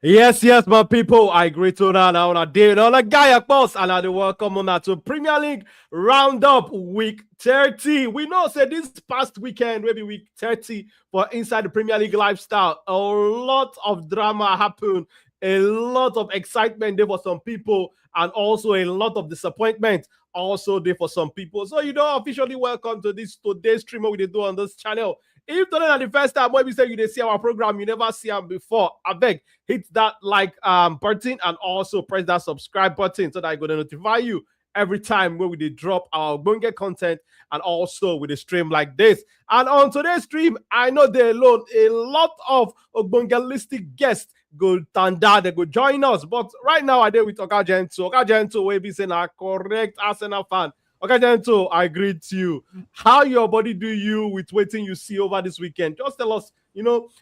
Yes, my people. I greet you now on a day, on a guy, boss, and I welcome on to Premier League Roundup Week 30. We know, say this past weekend, maybe week 30 for inside the Premier League lifestyle. A lot of drama happened, a lot of excitement there for some people, and also a lot of disappointment also there for some people. So, officially welcome to this today's stream we do on this channel. If today is the first time when we say you see our program, you never see them before, I beg, hit that like button and also press that subscribe button so that I'm going to notify you every time when we drop our Bunge content and also with a stream like this. And on today's stream, I know they alone a lot of Bungelistic guests go tanda, they go join us. But right now, I did with Oga Gento. Oga Gento will be saying a correct Arsenal fan. Okay, Gento, I greet you. How your body do you with waiting you see over this weekend? Just tell us,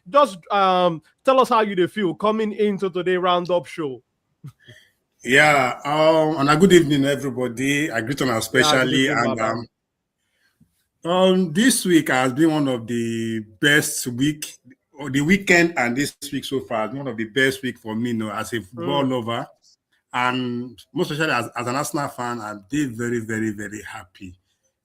just tell us how you feel coming into today roundup show. Yeah, and a good evening, everybody. I greet on especially, this week has been one of the best week, or the weekend, and this week so far, one of the best week for me, as a football lover. And most especially as an Arsenal fan, I'm very, very, very happy.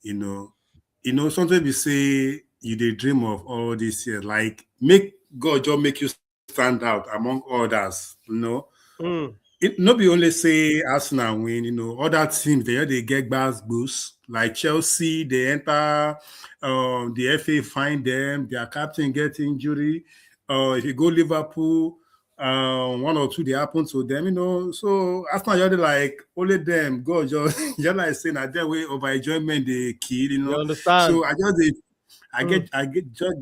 Sometimes we say you dey dream of all this year, like make God just make you stand out among others, It not be only say Arsenal win, other teams they get boosts. Like Chelsea, they enter the FA find them, their captain get injury. If you go Liverpool, one or two they happen to them, So Arsenal just like only them God just like saying that their way over enjoyment they kid, You understand? So I just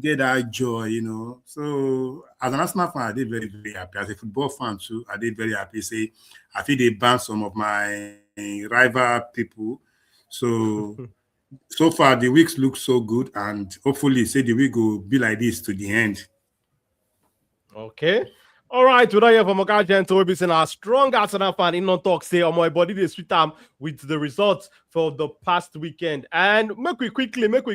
get that joy, So as an Arsenal fan, I did very, very happy. As a football fan too, I did very happy. Say I feel they banned some of my rival people. So so far the weeks look so good, and hopefully say the week will be like this to the end. Okay. All right, today here from Oga Gento, we'll be saying our strong Arsenal fan in non talk say my body this sweet time with the results for the past weekend. And make we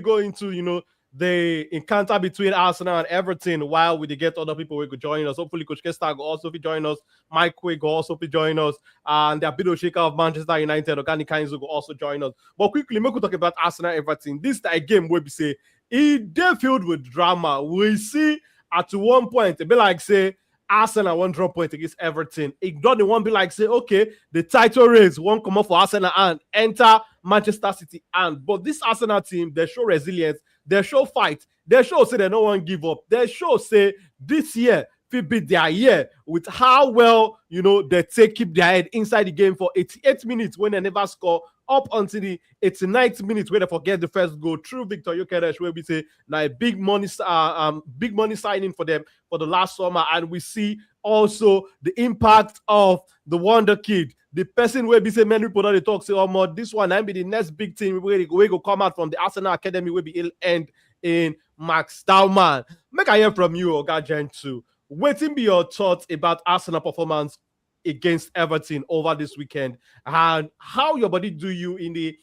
go into the encounter between Arsenal and Everton while we get other people who could join us. Hopefully, Coach Kesta will also be joining us. Mike Quigg will also be joining us. And the Abido Shaker of Manchester United, Organic Kainzo will also join us. But quickly, make we talk about Arsenal Everton. This is a game where we say it filled with drama. We see at one point, it be like say Arsenal one drop point against Everton. It don't want be like say, okay, the title race won't come up for Arsenal and enter Manchester City. But this Arsenal team, they show resilience, they show fight, they show say they don't want to give up. They show say this year will be their year with how well they keep their head inside the game for 88 minutes when they never score up until the 89th minute where they forget the first goal. True Victor Gyökeres where we say now a big money signing for them for the last summer, and we see also the impact of the wonder kid, the person where we say many people that they talk say, oh more this one I be the next big team where go come out from the Arsenal Academy will be ill end in Max Staumann. Make I hear from you, Oga Gento. Waiting be your thoughts about Arsenal performance against Everton over this weekend and how your body do you in the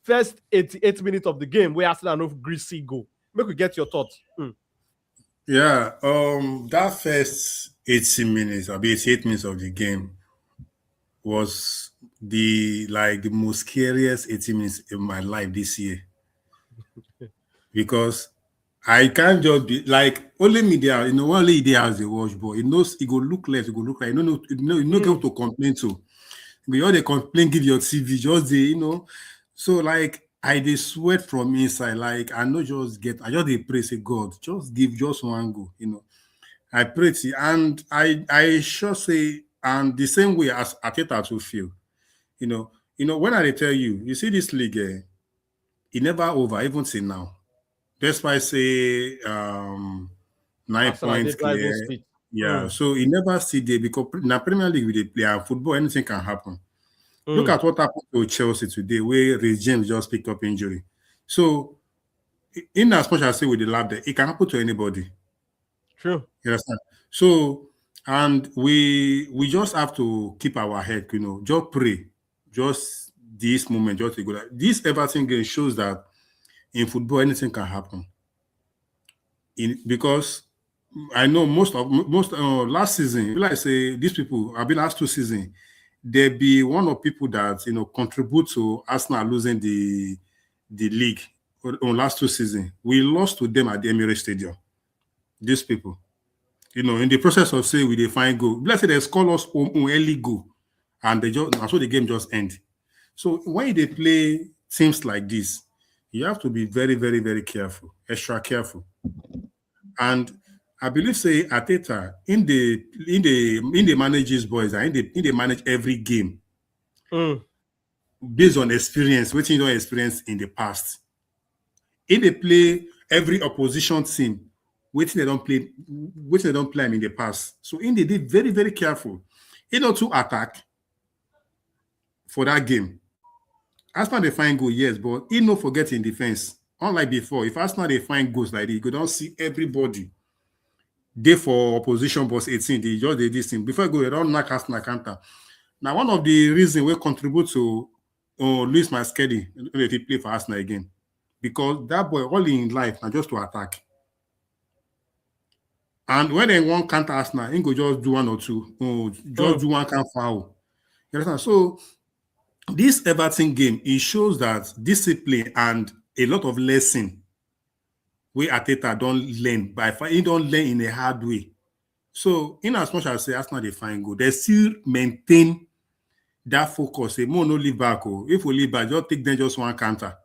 first 88 minutes of the game where Arsenal no greasy go. Make we get your thoughts. Yeah, that first 80 minutes, or 88 minutes of the game was the most scariest 80 minutes in my life this year. Because I can't just be like only media, only they has the watch, but it knows it go look left, it go look right. You know to complain to. But all they complain, give your TV, just So I they sweat from inside. Like I just they pray, say God, just give just one go, I pray to, and I sure say, and the same way as Ateta to feel, when I tell you see this league, it never over, even till now. That's why I say 9 points clear. Yeah, so you never see there because in the Premier League with the player football, anything can happen. Look at what happened to Chelsea today, where Reece James just picked up injury. So, in as much as I say with the lab there, it can happen to anybody. True. You understand? So, and we just have to keep our head, just pray. Just this moment, just to go. This Everton game shows that in football, anything can happen. Because I know most last season, like I say, these people have been last 2 seasons. There be one of people that contribute to Arsenal losing the league on last 2 seasons. We lost to them at the Emirates Stadium. These people, in the process of say we define goal. Let's say they score us on early goal, and so the game just end. So when they play teams like this, you have to be very, very, very careful, extra careful. And I believe say Ateta in the manages boys and in the manage every game based on experience, what you don't experience in the past. In they play every opposition team, waiting they don't play in the past. So in they did very, very careful. To attack for that game. Arsenal they find goal, yes, but he no forget in defense. Unlike before, if Arsenal they find goals like this, you don't see everybody. They for opposition boss 18, they just did this thing. Before I go, they don't knock Arsenal counter. Now, one of the reasons we contribute to lose my schedule if he play for Arsenal again. Because that boy, all in life, now just to attack. And when they want counter Arsenal, he go just do one or two. Just do one can foul. You understand? So, this Everton game, it shows that discipline and a lot of lesson we Ateta don't learn he don't learn in a hard way. So in as much as say Arsenal they find goal, they still maintain that focus. Say more no leave back. If we leave back, just take them just one counter.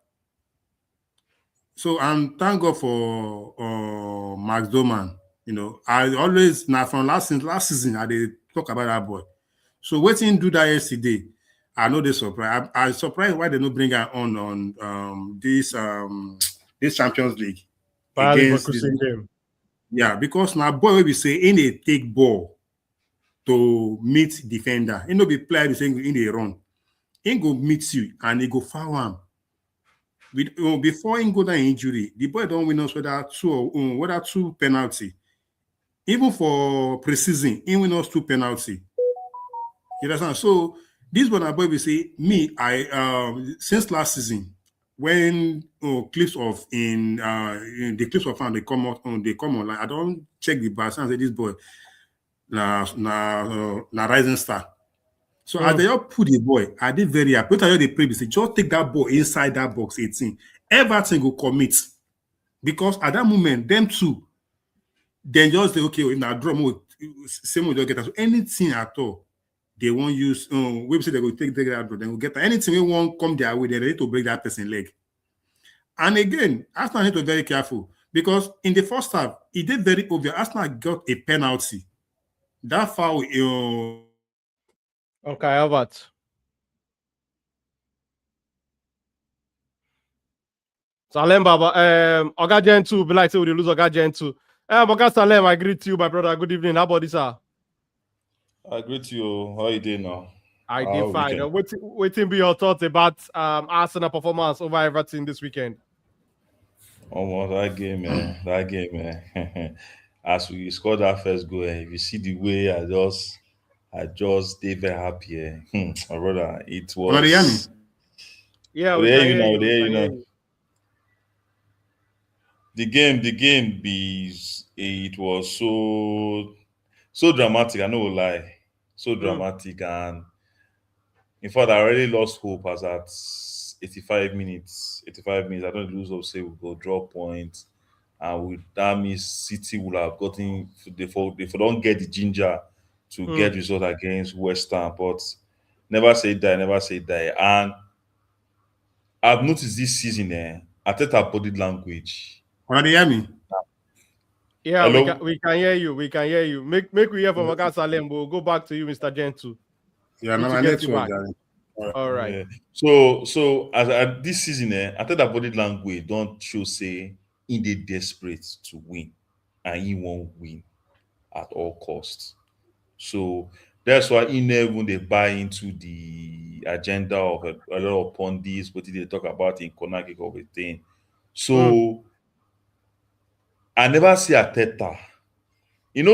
So and thank God for Max Doman. I always now from last season I they talk about that boy. So waiting do that yesterday. I know they surprised. I surprised why they don't bring her on this Champions League against this game. Yeah, because now boy we say in a take ball to meet defender. He no be player saying in the run. He go meet you and he go foul him. Before he go down injury, the boy don't win us whether two penalty. Even for preseason, he win us 2 penalty. You understand? So this one boy we say me, I since last season when clips of in the clips of fan they come on like I don't check the bars and say this boy na rising star. So as they all put the boy, I did very happy. What they pray say just take that ball inside that box 18. Everything go commit because at that moment them two then just say okay if na draw same way don't get that. So anything at all they won't use we say they will take that draw, then will get that. Anything we won't come their way, they're ready to break that person leg. And again, Arsenal need to be very careful because in the first half, it did very obvious. Arsenal got a penalty. That foul. Okay, Albert. Salem Baba. Oga Gen 2, be like say we lose Oga Gen 2. Oga Salem, I greet you, my brother. Good evening. How about this, sir? I greet you. How you doing now? I did fine. Waiting be your thoughts about Arsenal performance over Everton this weekend. Almost that game, man. As we scored that first goal, if you see the way I just stay very happy. My brother, it was. Yeah, we can hear you. The game, it was so dramatic. I no lie, so dramatic, and in fact, I already lost hope as at 85 minutes. 85 minutes, I don't lose hope. Say we go draw points, and with that means City will have gotten they don't get the ginger to get result against West Ham, but never say die. And I've noticed this season, Arteta body language. Can you hear me? Yeah, we can hear you. We can hear you. Make we hear from Oga Salem. We'll go back to you, Mr. Gentile. Yeah, no, my network. All right. Yeah. So as this season, Arteta body language don't show say in the desperate to win, and he won't win at all costs. So that's why he never they buy into the agenda of a lot of pundits, what they talk about in Konaki of a thing. So I never see Arteta.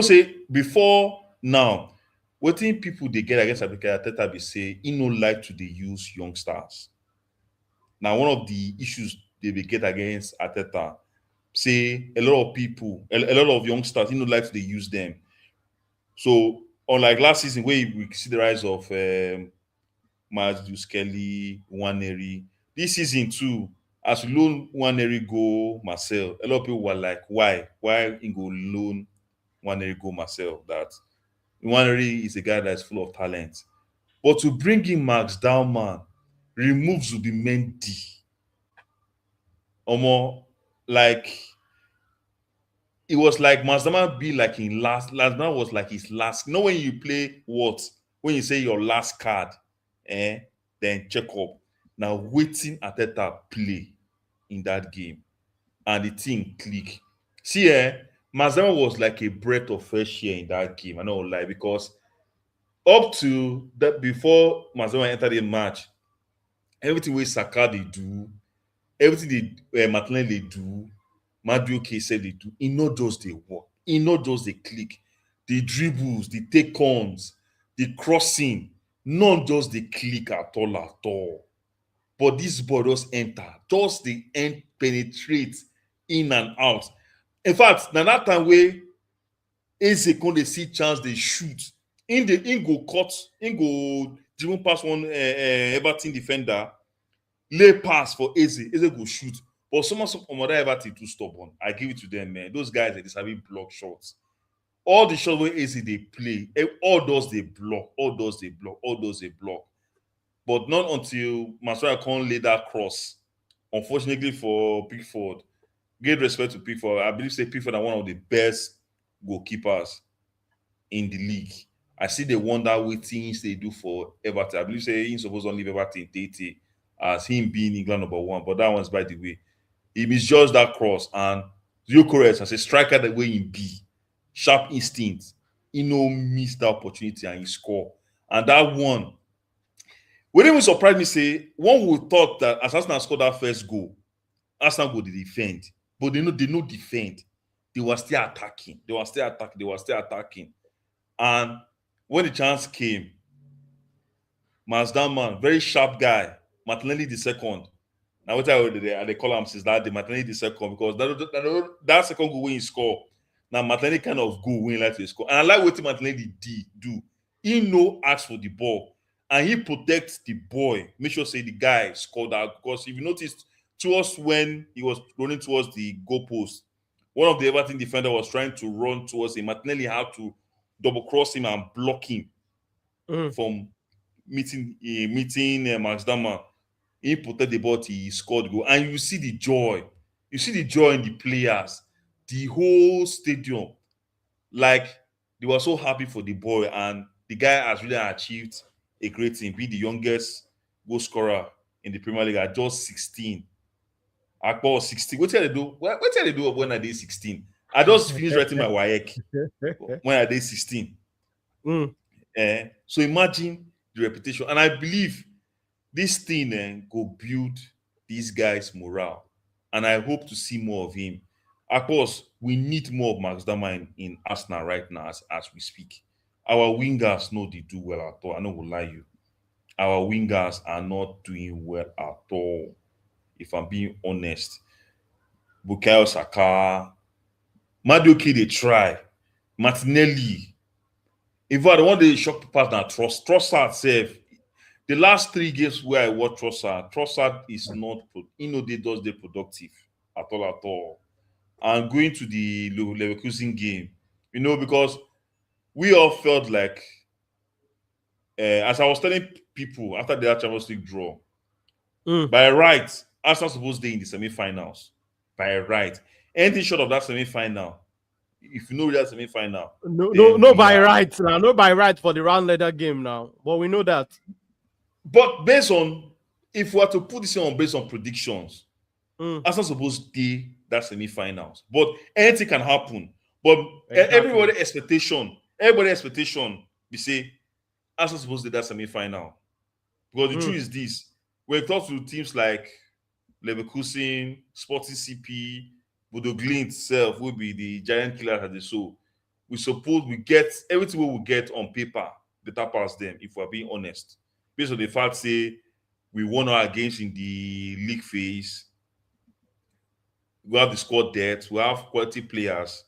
Say before now, what thing people they get against Arteta be say he no like to they use youngsters. Now one of the issues they will get against Arteta say a lot of people, a lot of youngsters, like to use them. So unlike last season where we see the rise of Miles Kelly, Waneri, this season too, as we loan Waneri go Marcel, a lot of people were like, why he go loan Waneri go Marcel? That Waneri is a guy that's full of talent, but to bring in Max down man removes Zubimendi. Omo, like it was like Mazdama be like in Mazdama was like his last. You know when you play what? When you say your last card, then check up. Now waiting at that play in that game and the thing click. See, Mazdama was like a breath of fresh air in that game. I know lie because up to that before Mazdama entered the match, everything we Saka they do, everything they Martinelli they do, Maduoke said they do. It not just they work. It not just they click. The dribbles, the take-ons, the crossing, not just they click at all at all. But this ball just enter. Just the end penetrate in and out. In fact, now that time where Eze when they see chance, they shoot. In go cut, in go dribble past one Everton defender, lay pass for Eze. Eze go shoot. But some other Everton too stubborn. I give it to them, man. Those guys, they having block shots. All the shots where Eze they play, all those they block, all those they block, all those they block. But not until Maswara can't lay that cross. Unfortunately for Pickford, great respect to Pickford. I believe say Pickford are one of the best goalkeepers in the league. I see the wonder what things they do for Everton. I believe say he's supposed to leave Everton 30 as him being England number one. But that one's by the way. He misjudged that cross and Gyökeres as a striker the way he be. Sharp instinct. He miss that opportunity and he score. And that one, what even surprised me say, one would thought that as Arsenal scored that first goal, Arsenal would defend. But they no defend. They were still attacking. They were still attacking. And when the chance came, Mazdaman, very sharp guy, Martinelli the second. Now what they call him since that the Martinelli the second because that second goal when he score. Now Martinelli kind of go when like to score. And I like what Martinelli do. He ask for the ball and he protects the boy. Make sure say the guy scored out because if you noticed towards when he was running towards the goalpost, one of the Everton defender was trying to run towards him. Martinelli had to double cross him and block him from meeting Max Dama. He protected the ball, he scored the goal. And you see the joy. You see the joy in the players. The whole stadium. Like, they were so happy for the boy. And the guy has really achieved a great thing. Be the youngest goal scorer in the Premier League at just 16. Akpo 16. What did I do? What did I do when I did 16? I just finished writing my WAEC when I did 16. So imagine the reputation. And I believe this thing go build these guys' morale. And I hope to see more of him. Of course, we need more of Max Dama in Arsenal right now as we speak. Our wingers know they do well at all. I know we'll lie you. Our wingers are not doing well at all. If I'm being honest. Bukayo Saka, Maduoke they try. Martinelli. In fact, the one they shock pass now Trossard self. The last 3 games where I watch Trossard is not, they does the productive at all. And going to the Leverkusen game, because we all felt like, as I was telling people after the Champions League draw, by right, Arsenal supposed to be in the semi-finals. By right, anything short of that semi-final, if you know that semi-final, no by right now, no by right for the round leader game now, but we know that. But based on, if we were to put this on based on predictions, Arsenal supposed to be that semi-finals. But anything can happen. But exactly. everybody expectation, we say Arsenal supposed to be that semi-final. Because the truth is this: when we talk to teams like Leverkusen, Sporting CP, Bodo Glimt itself will be the giant killer at the soul. We suppose we get everything we will get on paper, better pass them, if we're being honest. Based on the fact, say, we won our games in the league phase. We have the squad depth. We have quality players.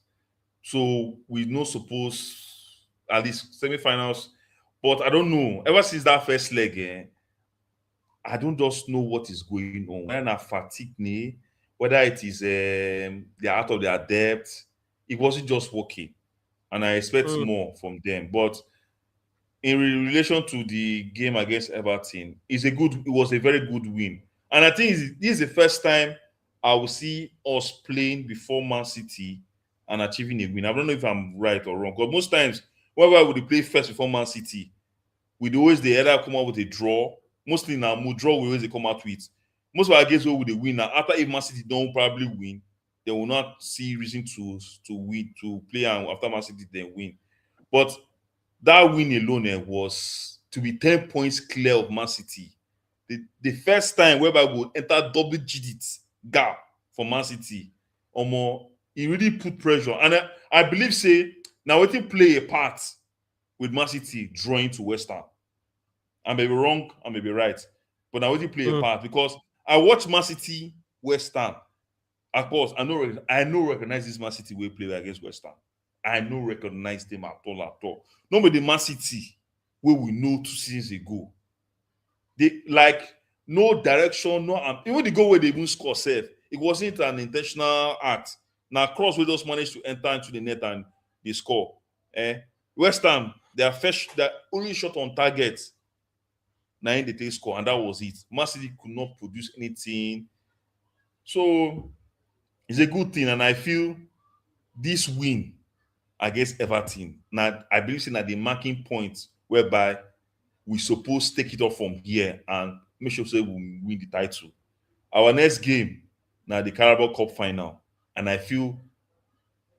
So we not suppose at least semi-finals. But I don't know. Ever since that first leg, I don't just know what is going on. Whether I fatigue me, whether it is they're out of their depth. It wasn't just working, and I expect more from them. But in relation to the game against Everton, it was a very good win. And I think this is the first time I will see us playing before Man City and achieving a win. I don't know if I'm right or wrong. Because most times, whenever we play first before Man City, we'd always they either come out with a draw. Mostly now, draw we always come out with. Most of our games will the win. Now, after if Man City don't probably win, they will not see reason to win to play, and after Man City then win. But that win alone was to be 10 points clear of Man City. The first time whereby we will enter double digits gap for Man City, he really put pressure. And I believe say now we can play a part with Man City drawing to West Ham. I may be wrong, I may be right, but now we can play a part because I watch Man City West Ham. Of course, I know recognize this Man City way play against West Ham. I no recognize them at all. No, but the Man City where we know 2 seasons ago. They like no direction, no even the goal where they even score safe. It wasn't an intentional act. Now cross we just managed to enter into the net and they score. West Ham, their only shot on target. Now they take score, and that was it. Man City could not produce anything. So it's a good thing, and I feel this win against Everton. Now, I believe that the marking point whereby we suppose take it off from here and make sure we win the title. Our next game, now the Carabao Cup final. And I feel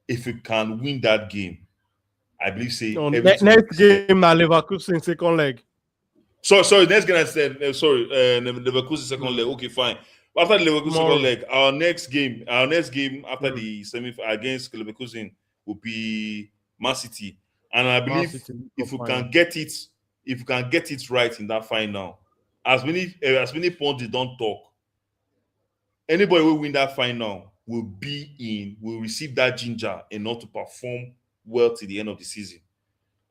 if we can win that game, I believe next game now Leverkusen second leg. Sorry, next game I said Leverkusen second leg. Okay, fine. After the Leverkusen second leg, our next game after the semi against Leverkusen will be Man City, and I believe if we can get it right in that final, as many points they don't talk, anybody who win that final will receive that ginger enough to perform well till the end of the season.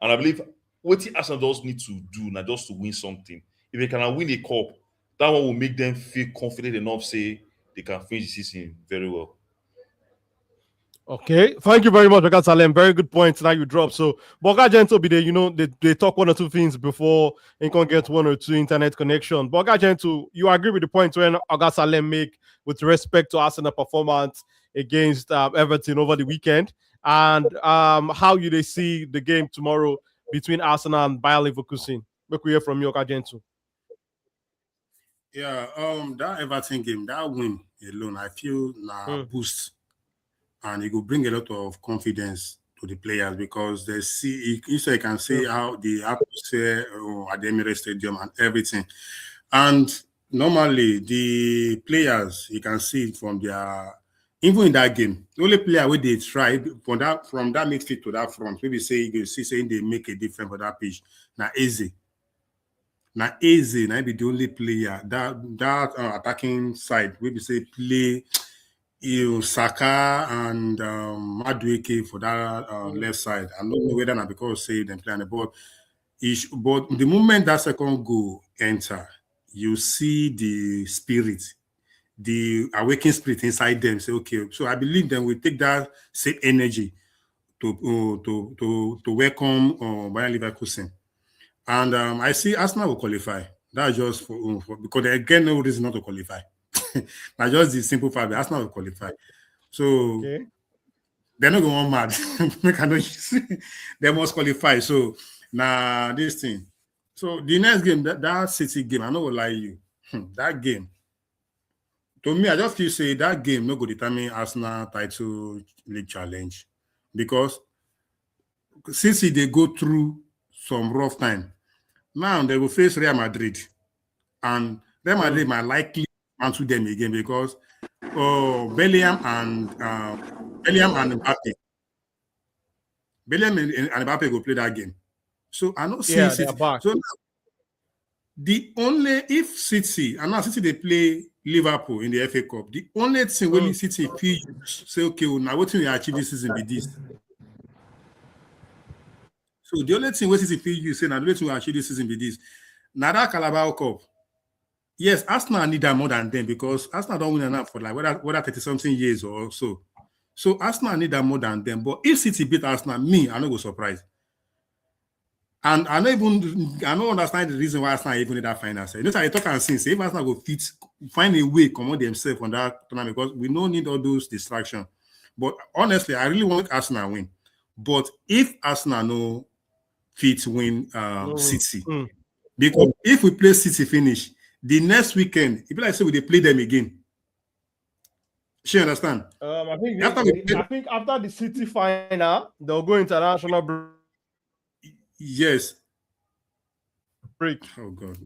And I believe what the Arsenal does need to do now just to win something. If they can win a cup, that one will make them feel confident enough, say they can finish the season very well. Okay, thank you very much, Michael Salem. Very good points that you dropped. So, Boga Gento be there, they talk 1 or 2 things before they can get 1 or 2 internet connection. Boga Gento, you agree with the points when Oga Salem make with respect to Arsenal performance against Everton over the weekend, and how you they see the game tomorrow between Arsenal and Bayer Leverkusen? Make we hear from you, Oga Gento. Yeah, that Everton game, that win alone, I feel boost. And it will bring a lot of confidence to the players because they see, you can see how the atmosphere at the Emirates Stadium and everything. And normally the players, you can see it from even in that game, the only player where they try from that midfield to that front, maybe say you see saying they make a difference for that pitch. Now easy. Now be the only player that attacking side, maybe say play. Saka and Madueke for that left side. I don't know whether not because say them playing the ball. But the moment that second goal enter, you see the spirit, the awakened spirit inside them. Say, okay, so I believe them will take that same energy to welcome Bayer Leverkusen. And I see Arsenal will qualify. That's just for because they get no reason not to qualify. Now just the simple fact that Arsenal will qualify. So they're not going mad. They must qualify. So now this thing. So the next game, that City game, I know will lie you. That game. To me, I just feel say that game no go determine Arsenal title league challenge. Because City they go through some rough time. Now they will face Real Madrid. And Real Madrid might likely answer them again because Bellingham and Mbappe. Bellingham and Mbappe go play that game. So I don't see City. The only if City and now City they play Liverpool in the FA Cup, the only thing when City feel say okay, well, now what we achieve this season be this. So the only thing when City feel you say now the only thing we achieve this season be this. Now that Carabao Cup, yes, Arsenal need that more than them because Arsenal don't win enough for like whether 30-something years or so. So Arsenal need that more than them. But if City beat Arsenal, me, I no go surprised. And I don't understand the reason why Arsenal even need that final say. You know, I talk and since if Arsenal go find a way come on themselves on that tournament because we don't need all those distractions. But honestly, I really want Arsenal win. But if Arsenal no fit win City, because if we play City finish the next weekend, if like say we play them again. She understand? I think after the City final, they'll go international yes. break. Oh God.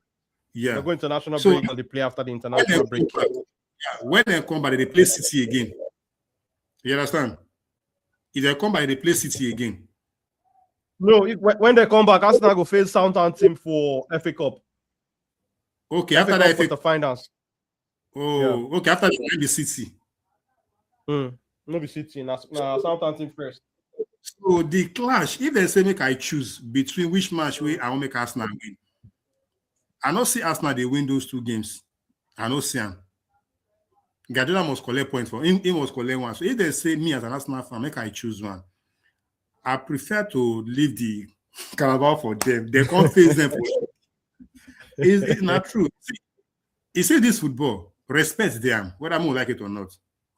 Yeah. They'll go international break and they play after the international break. When they come back, they play City again. You understand? If they come back, they play City again. No, when they come back, Arsenal go face Southampton for FA Cup. Okay, after that FA Cup finals. Oh, yeah. Okay, after the City. No be City, now Southampton first. So the clash, if they say make I choose between which match way I will make Arsenal win, I don't see Arsenal they win those two games. I don't see him. Guardiola must collect points for him. He must collect one. So if they say me as an Arsenal fan, make I choose one. I prefer to leave the Carabao for them. They can't face them. It's not true. You see this football, respect them, whether I'm like it or not.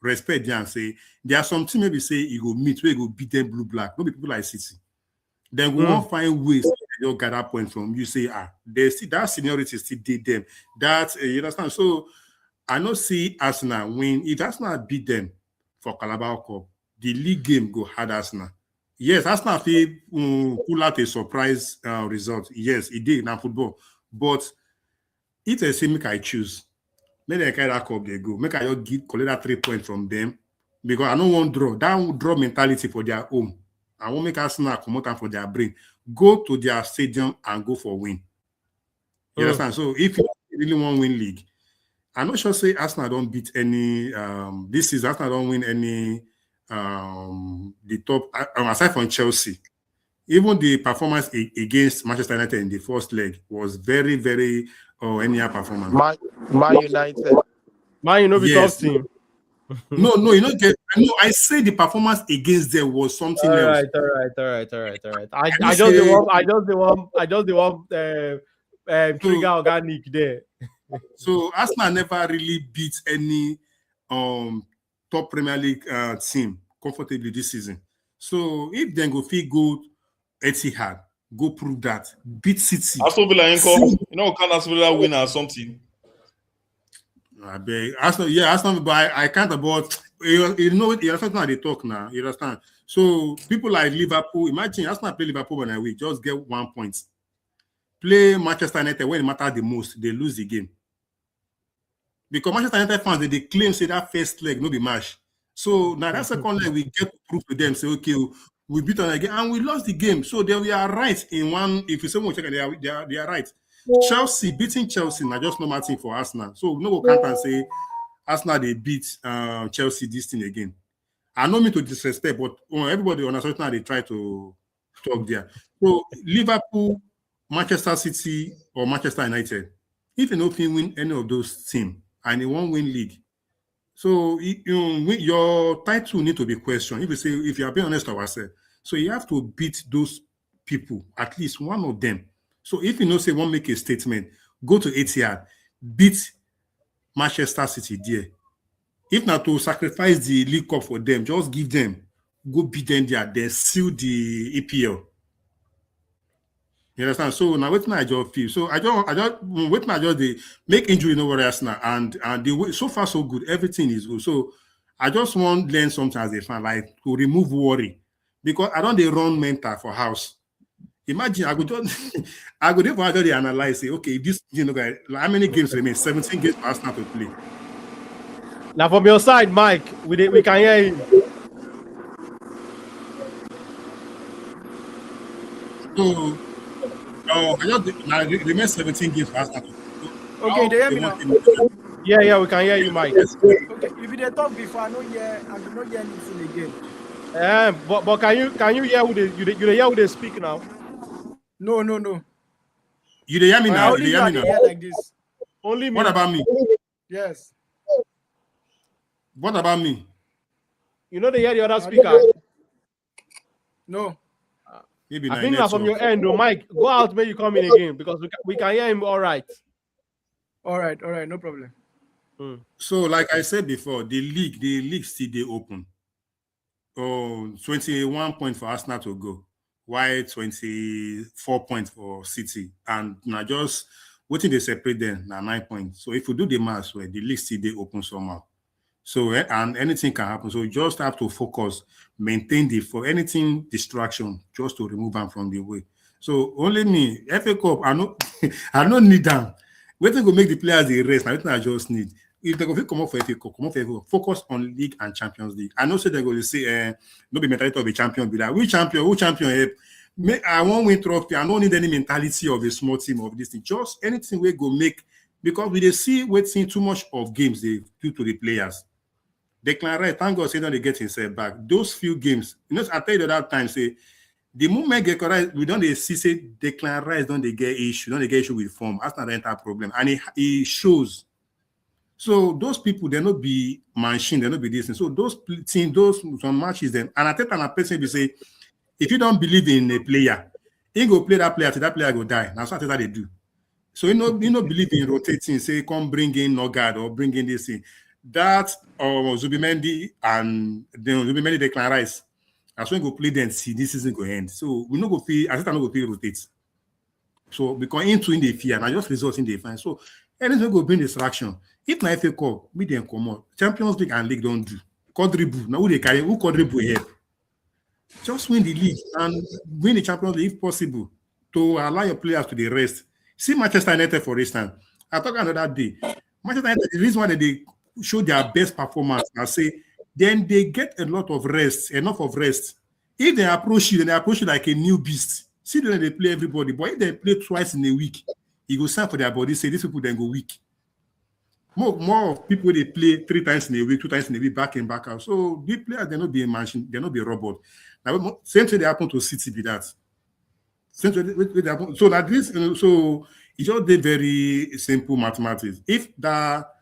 Respect them and say there are some teams maybe say you go meet where you go beat them blue black. Don't be people like City. Then we won't find ways to gather points from you. Say they see that seniority still did them. That you understand. So I don't see Arsenal win. If Arsenal beat them for Carabao Cup, the league game go hard Arsenal. Yes, Arsenal pull out a surprise result. Yes, it did in football. But if they say make I choose. Make they carry that cup, they go. Make I just collect that 3 points from them because I don't want draw. That draw mentality for their home. I won't make Arsenal come out for their brain. Go to their stadium and go for win. You understand? So if you really want win league, I'm not sure say Arsenal don't beat any this season. Arsenal don't win any the top aside from Chelsea. Even the performance against Manchester United in the first leg was very, very any performance. Man United. Man, you know, because team. No, you know, I say the performance against them was something else. All right. I just the one trigger organic there. So Arsenal never really beat any top Premier League team comfortably this season. So if then go feel good, Etihad, go prove that. Beat City. Aston Villa income. You know, can Aston Villa win or something? I beg. Arsenal, but I can't about you know something how they talk now. You understand? So people like Liverpool, imagine Arsenal play Liverpool when I week, just get 1 point. Play Manchester United when it matters the most, they lose the game. Because Manchester United fans they claim say that first leg no be match. So now that second leg we get to prove to them say okay. We beat them again and we lost the game. So they are right in one. If you say one check, they are right. Chelsea beating Chelsea now just normal thing for Arsenal. So no one can't say Arsenal they beat Chelsea this thing again. I don't mean to disrespect, but everybody on Arsenal they try to talk there. So Liverpool, Manchester City, or Manchester United, if you don't win any of those teams and they won't win league. So your title need to be questioned. If you are being honest with ourselves, so you have to beat those people, at least one of them. So if you know say won't make a statement, go to Etihad, beat Manchester City there. If not to sacrifice the League Cup for them, just give them, go beat them there, then seal the EPL. You understand? So now wait I just feel. So I just wait I just they make injury no worry Arsenal and the way so far so good, everything is good. So I just want to learn something as a fan, like to remove worry. Because I don't they run mental for house. Imagine I could just I could just analyze say, okay, this guys, how many games remain? 17 games for Arsenal to play. Now from your side, Mike, we can hear you. Oh, I just now remain 17 games for Arsenal. Okay, they hear me now. Yeah, we can hear you, Mike. Okay, if they talk before, I do not hear anything again. But can you hear who they hear who they speak now? No. You dey hear me I now? You only dey you hear are me now? here like this. Only me. What about me? Yes. What about me? You know they hear the other speaker. No. Maybe I think that's from your end, though. Mike, go out, maybe you come in again because we can hear him all right. All right, no problem. So, like I said before, the league still dey open. 21 points for Arsenal to go, while 24 points for City, and now just waiting they separate them now 9 points. So if you do the maths, well, the league still dey open somehow. So and anything can happen. So you just have to focus, maintain for anything distraction, just to remove them from the way. So only me, FA Cup, I don't need them. Waiting to make the players the rest. Now I just need. If they go come up for FA Cup, focus on League and Champions League. I know so they're going to say, no be mentality of a champion, be like, who champion? I won't win trophy. I don't need any mentality of a small team of this thing. Just anything we go make, because we they see waiting too much of games they do to the players. Declan Rice, thank God, say that they get himself back. Those few games, I tell you that time, say the moment get correct, we don't see say Declan Rice don't they get issue with form. That's not the entire problem, and it shows. So those people, they not be machine, they not be this. So those teams, some matches, them, and I tell a person be say, if you don't believe in a player, he go play that player till that player go die. That's what they do. So you know believe in rotating, say come bring in Nogard or bring in this thing. That Zubimendi and Zubimendi Declan Rice. That's when go play then see this season go end. So we no go feel I no go feel rotate. So because in the fear and I just result in the fine. So anything go bring distraction. If na FA Cup, me then come on. Champions League and League don't do. Quadruple. Now who they carry? Who quadruple here? Just win the league and win the Champions League if possible to allow your players to the rest. See Manchester United, for instance. I talked another day. Manchester United, the reason why they show their best performance, I say, then they get enough of rest. If they approach you like a new beast. See, then they play everybody. But if they play twice in a week, you go sign for their body, say these people then go weak. More of people they play 3 times in a week, 2 times in a week, back in, back out. So the players, they not be a machine, they not be a robot. Now, same thing they happen to City be that. Same thing they happen. So like this, so it just did very simple mathematics. If that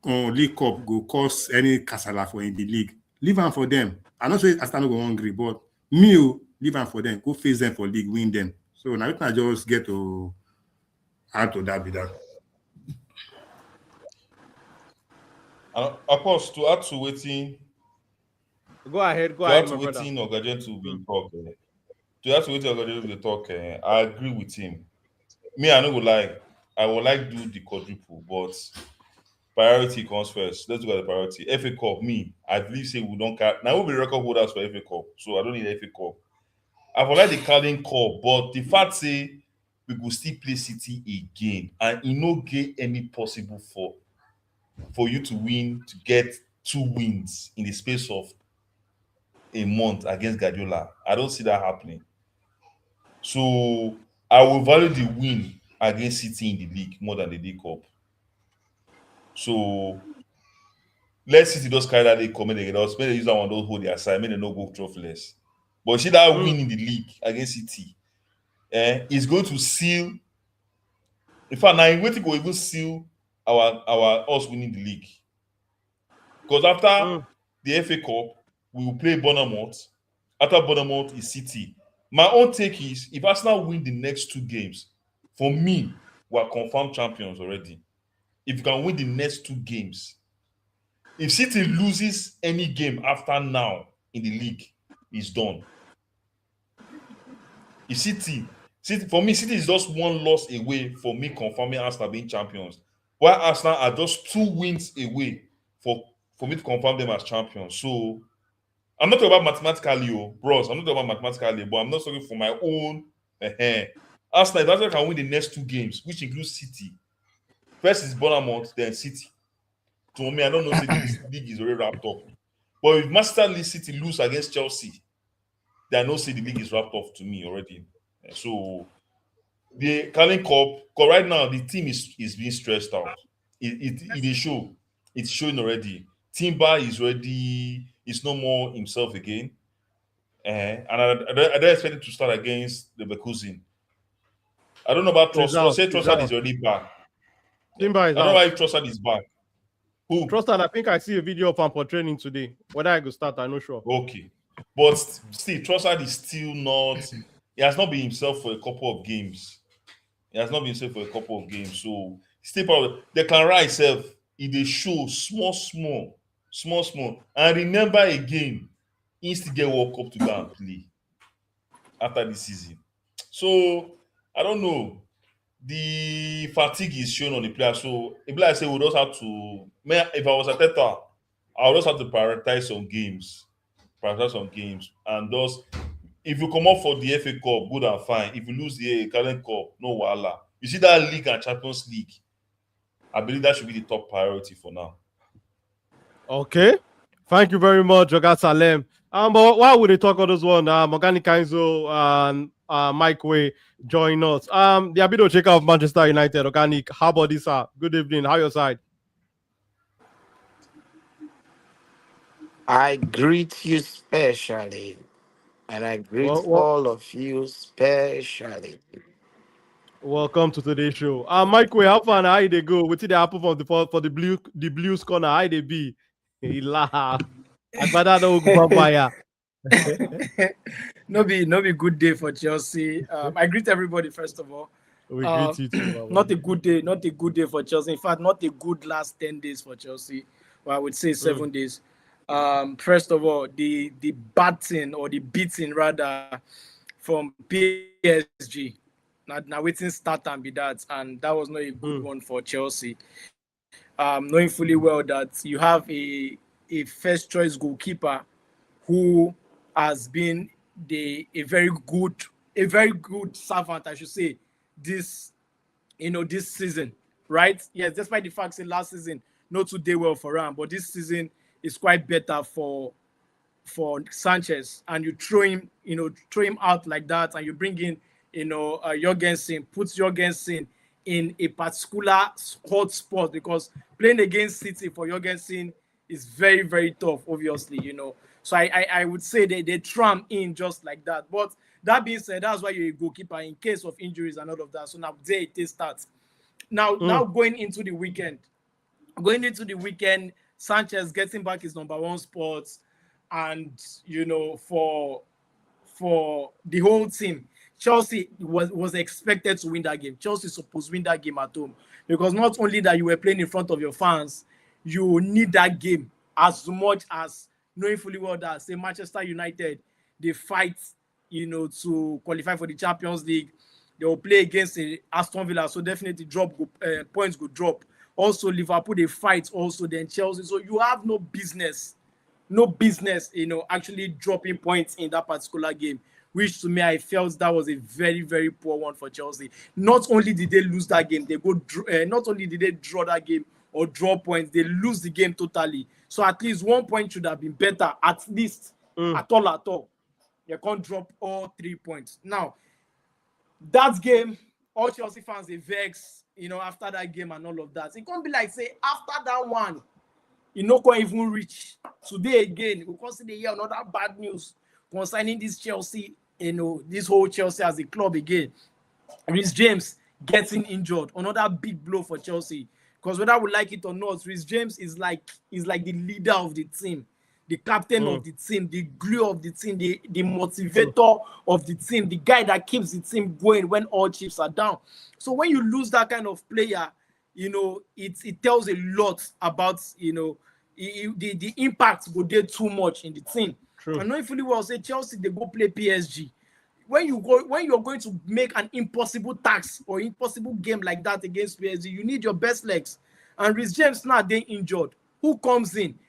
League Cup go cost any casala for in the league, leave them for them. I'm not saying Arsenal go hungry, but leave them for them. Go face them for league, win them. So now we can just get to add to that. Be that. Of course, to add to waiting. Go ahead, my brother. Ogajen to be talk. To add to waiting Ogajen to be talk. I agree with him. Me, I know go like I would like do the quadruple, but priority comes first. Let's look at the priority. FA Cup, I believe say we don't carry. Now we'll be record holders for FA Cup, so I don't need FA Cup. I would like the Carling Cup, but the fact say we will still play City again, and it no get any possible for you to win, to get 2 wins in the space of a month against Guardiola. I don't see that happening. So I will value the win against City in the league more than the League Cup. So let's City just carry that league comment again. Maybe they use that one, don't hold their side, maybe they no go trophyless. But see that win in the league against City, is going to seal. In fact, now I'm waiting to even seal our us winning the league. Because after the FA Cup, we will play Bournemouth. After Bournemouth is City. My own take is if Arsenal win the next 2 games, for me, we are confirmed champions already. If you can win the next 2 games, if City loses any game after now in the league, it's done. If City for me, City is just 1 loss away for me confirming Arsenal being champions. While Arsenal are just 2 wins away for me to confirm them as champions. So I'm not talking about mathematically, bros. I'm not talking about mathematically, but I'm not talking for my own. Arsenal, if Arsenal can win the next 2 games, which includes City. First is Bournemouth, then City. To me, I don't know if this league is already wrapped up. But if Manchester City lose against Chelsea, then I know say the league is wrapped up to me already. So the Carling Cup, because right now the team is being stressed out. It is show. It's showing already. Timber is ready. It's no more himself again. And I don't expect him to start against the Leverkusen. I don't know about So he's Trossard. out. Say He's Trossard out. is already back. Timber is I don't know out. if Trossard is back. Who? Trossard, I think I see a video of him for training today. Whether I go start, I'm not sure. Okay. But still, Trossard is still not. He has not been himself for a couple of games. He has not been himself for a couple of games. So still part of the Declan Rice itself. It dey show small. And remember again, he still get World Cup to go and play after this season. So I don't know. The fatigue is shown on the player. So if I say we just have to, if I was a Teta, I would just have to prioritize some games. And thus if you come up for the FA Cup, good and fine. If you lose the Carling Cup, no wahala. You see that league and Champions League, I believe that should be the top priority for now. Okay. Thank you very much, Joga Salem. But why would they talk all this one? Morgani Kainzo and Mike Way join us. The Abido check out Manchester United, Organic. How about this? Good evening. How your side? I greet you specially, and I greet Well, all of you specially. welcome to today's show. Mike Way, how far how they go? What did they happen for the blues corner? How they be? He laugh. I better not go vampire. No be good day for Chelsea. I greet everybody first of all. We greet you too. Not a good day for Chelsea. In fact, not a good last 10 days for Chelsea. Well, I would say 7 days. First of all, the beating rather from PSG. Now waiting start and be that, and that was not a good one for Chelsea. Knowing fully well that you have a first choice goalkeeper who has been a very good servant, I should say, this season, right? Yes, despite the fact that last season not too day well for him, but this season is quite better for Sanchez, and you throw him out like that, and you bring in Jorgensen, puts Jorgensen in a particular hot spot, because playing against City for Jorgensen is very, very tough, obviously, So I would say they throw him in just like that. But that being said, that's why you're a goalkeeper in case of injuries and all of that. So now there it starts. Now going into the weekend, Sanchez getting back his number one spot, and for the whole team, Chelsea was expected to win that game. Chelsea supposed to win that game at home, because not only that you were playing in front of your fans, you need that game as much as knowing fully well that, say, Manchester United, they fight, to qualify for the Champions League. They will play against Aston Villa, so definitely points will drop. Also, Liverpool, they fight also, then Chelsea. So you have no business, actually dropping points in that particular game, which to me, I felt that was a very, very poor one for Chelsea. Not only did they lose that game, not only did they draw that game or draw points, they lose the game totally. So at least 1 point should have been better, at least, at all. They can't drop all 3 points. Now, that game, all Chelsea fans, they vex, after that game and all of that. It can't be like, say, after that one, can't even reach. Today again, we consider here another bad news concerning this Chelsea, this whole Chelsea as a club again. Reece James getting injured, another big blow for Chelsea. Because whether we like it or not, Reece James is like the leader of the team, the captain of the team, the glue of the team, the motivator of the team, the guy that keeps the team going when all chips are down. So when you lose that kind of player, it tells a lot about the impact go there too much in the team. True. And knowing fully well, say Chelsea, they go play PSG. When you're going to make an impossible task or impossible game like that against PSG, you need your best legs. And Reece James now they injured. Who comes in?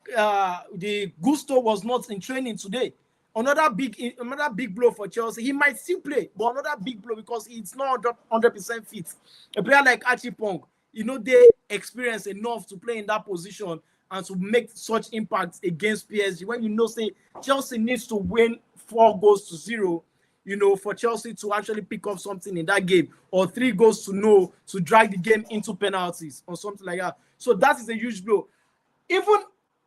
The Gusto was not in training today. Another big blow for Chelsea. He might still play, but another big blow because it's not 100% fit. A player like Archie Pong, they experience enough to play in that position and to make such impacts against PSG. When say Chelsea needs to win 4-0, for Chelsea to actually pick up something in that game, or 3 goals to drag the game into penalties or something like that. So that is a huge blow. Even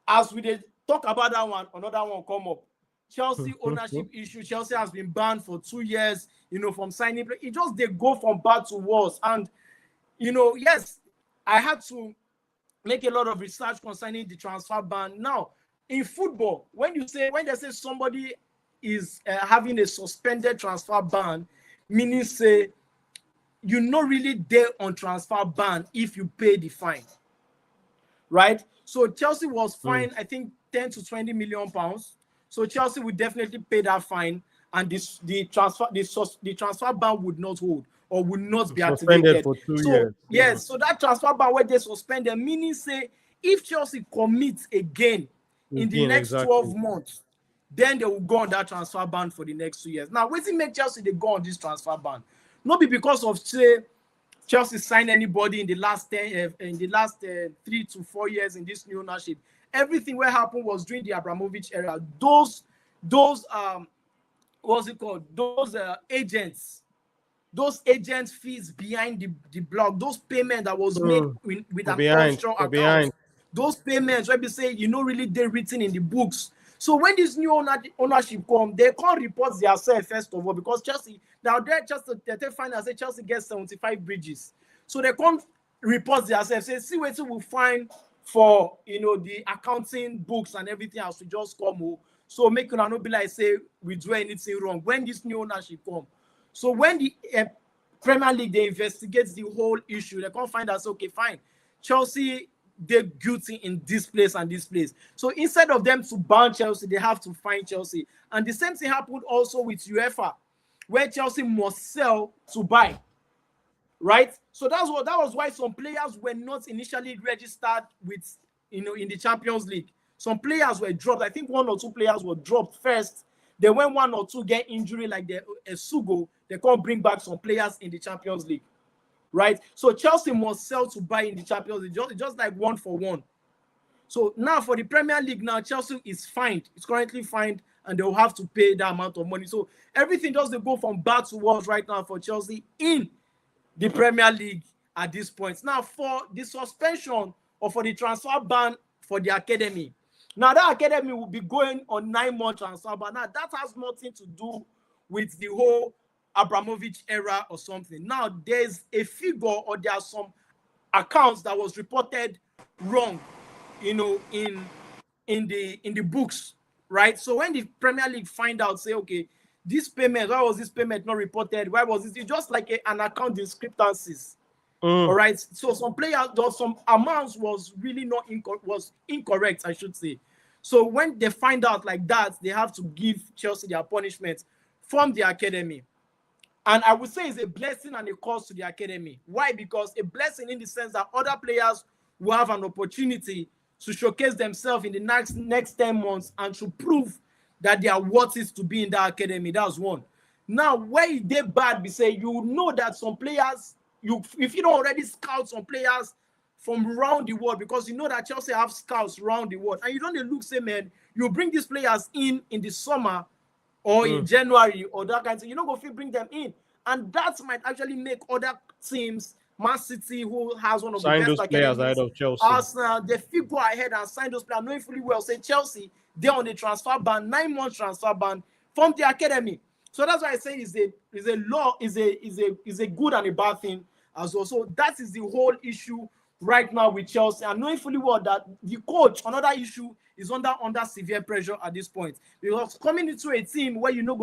as we did talk about that one, another one come up. Chelsea ownership issue. Chelsea has been banned for 2 years, from signing. It just, they go from bad to worse. And, yes, I had to make a lot of research concerning the transfer ban. Now, in football, when they say somebody is having a suspended transfer ban, meaning say you're not really there on transfer ban if you pay the fine, right? So Chelsea was fined, I think, 10 to 20 million pounds. So Chelsea would definitely pay that fine, and the transfer ban would not hold or would not be suspended activated for 2 so years. yes, so that transfer ban where they suspended, meaning say if Chelsea commits again in the next 12 months, then they will go on that transfer ban for the next 2 years. Now, what's it make Chelsea they go on this transfer ban? Not be because of say Chelsea signed anybody in the last 3 to 4 years in this new ownership. Everything what happened was during the Abramovich era. Those what's it called? Those agents fees behind the block, those payments that was made with an offshore account, those payments where they say really they're written in the books. So when this new ownership come, they can't report themselves first of all, because Chelsea now they find out say Chelsea gets 75 bridges, so they can't report themselves. Say see what we'll find for the accounting books and everything else to just come. So make you not be like say we do anything wrong when this new ownership come. So when the Premier League, they investigate the whole issue, they can't find us, okay, fine, Chelsea, they're guilty in this place and this place. So instead of them to ban Chelsea, they have to fine Chelsea. And the same thing happened also with UEFA, where Chelsea must sell to buy, right? So that was why some players were not initially registered with, in the Champions League. Some players were dropped. I think 1 or 2 players were dropped first. Then when 1 or 2 get injury, like the Sugo, they can't bring back some players in the Champions League, right? So Chelsea must sell to buy in the Champions League, just like 1 for 1. So now for the Premier League, now Chelsea is fined. It's currently fined, and they'll have to pay that amount of money. So everything does go from bad to worse right now for Chelsea in the Premier League at this point. Now for the suspension or for the transfer ban for the academy. Now, that academy will be going on 9-month transfer, but now that has nothing to do with the whole Abramovich era or something. Now, there's a figure, or there are some accounts that was reported wrong, in the books, right? So when the Premier League find out, say, okay, this payment, why was this payment not reported? Why was this? It's just like an account discrepancies. All right. So some players, some amounts was really not incorrect, I should say. So when they find out like that, they have to give Chelsea their punishment from the academy. And I would say it's a blessing and a curse to the academy. Why? Because a blessing in the sense that other players will have an opportunity to showcase themselves in the next 10 months and to prove that they are worth it to be in that academy. That's one. Now, where they bad, we say you know that some players, if you don't already scout some players from around the world, because you know that Chelsea have scouts around the world, and you don't look, say, man, you bring these players in the summer or in January or that kind of thing, you don't go fit bring them in. And that might actually make other teams, Man City, who has one of sign the best those players ahead of Chelsea. Arsenal, they feel go ahead and sign those players, knowing fully well, say Chelsea, they're on the transfer ban, 9-month transfer ban from the academy. So that's why I say is a good and a bad thing as well. So that is the whole issue right now with Chelsea. And knowing fully well that the coach, another issue, is under severe pressure at this point. Because coming into a team where if you do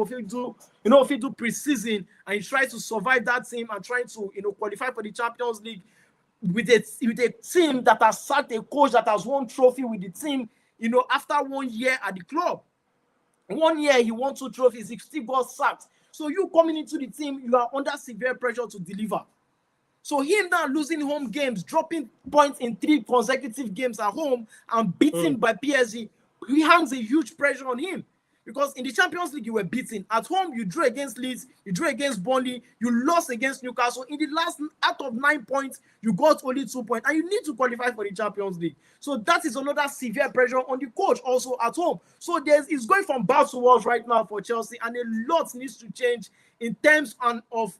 preseason and you try to survive that team and trying to qualify for the Champions League with a team that has sacked a coach that has won trophy with the team, after 1 year at the club. 1 year he won 2 trophies, he still got sacked. So you coming into the team, you are under severe pressure to deliver. So him now losing home games, dropping points in 3 consecutive games at home and beaten by PSG, he hangs a huge pressure on him. Because in the Champions League, you were beaten. At home, you drew against Leeds, you drew against Burnley, you lost against Newcastle. In the last, out of 9 points, you got only 2 points, and you need to qualify for the Champions League. So that is another severe pressure on the coach also at home. So it's going from bad to worse right now for Chelsea, and a lot needs to change in terms of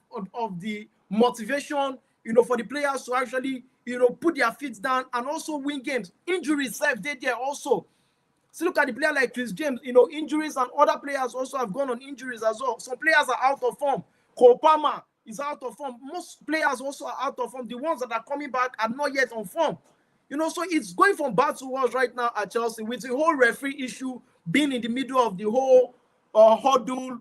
the motivation, for the players to actually, put their feet down and also win games. Injuries, they there also. So look at the player like Chris James, injuries, and other players also have gone on injuries as well. Some players are out of form. Cole Palmer is out of form. Most players also are out of form. The ones that are coming back are not yet on form. So it's going from bad to worse right now at Chelsea, with the whole referee issue being in the middle of the whole huddle,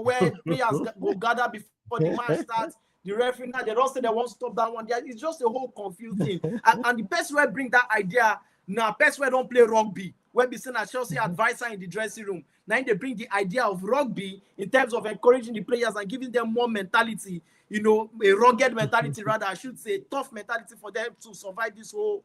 where players go gather before the match starts. The referee now, they don't say they won't stop that one. It's just a whole confused thing. And the best way to bring that idea, now, best way don't play rugby. When we seen a Chelsea advisor in the dressing room, now they bring the idea of rugby in terms of encouraging the players and giving them more mentality, a rugged mentality, rather, I should say, tough mentality for them to survive this whole,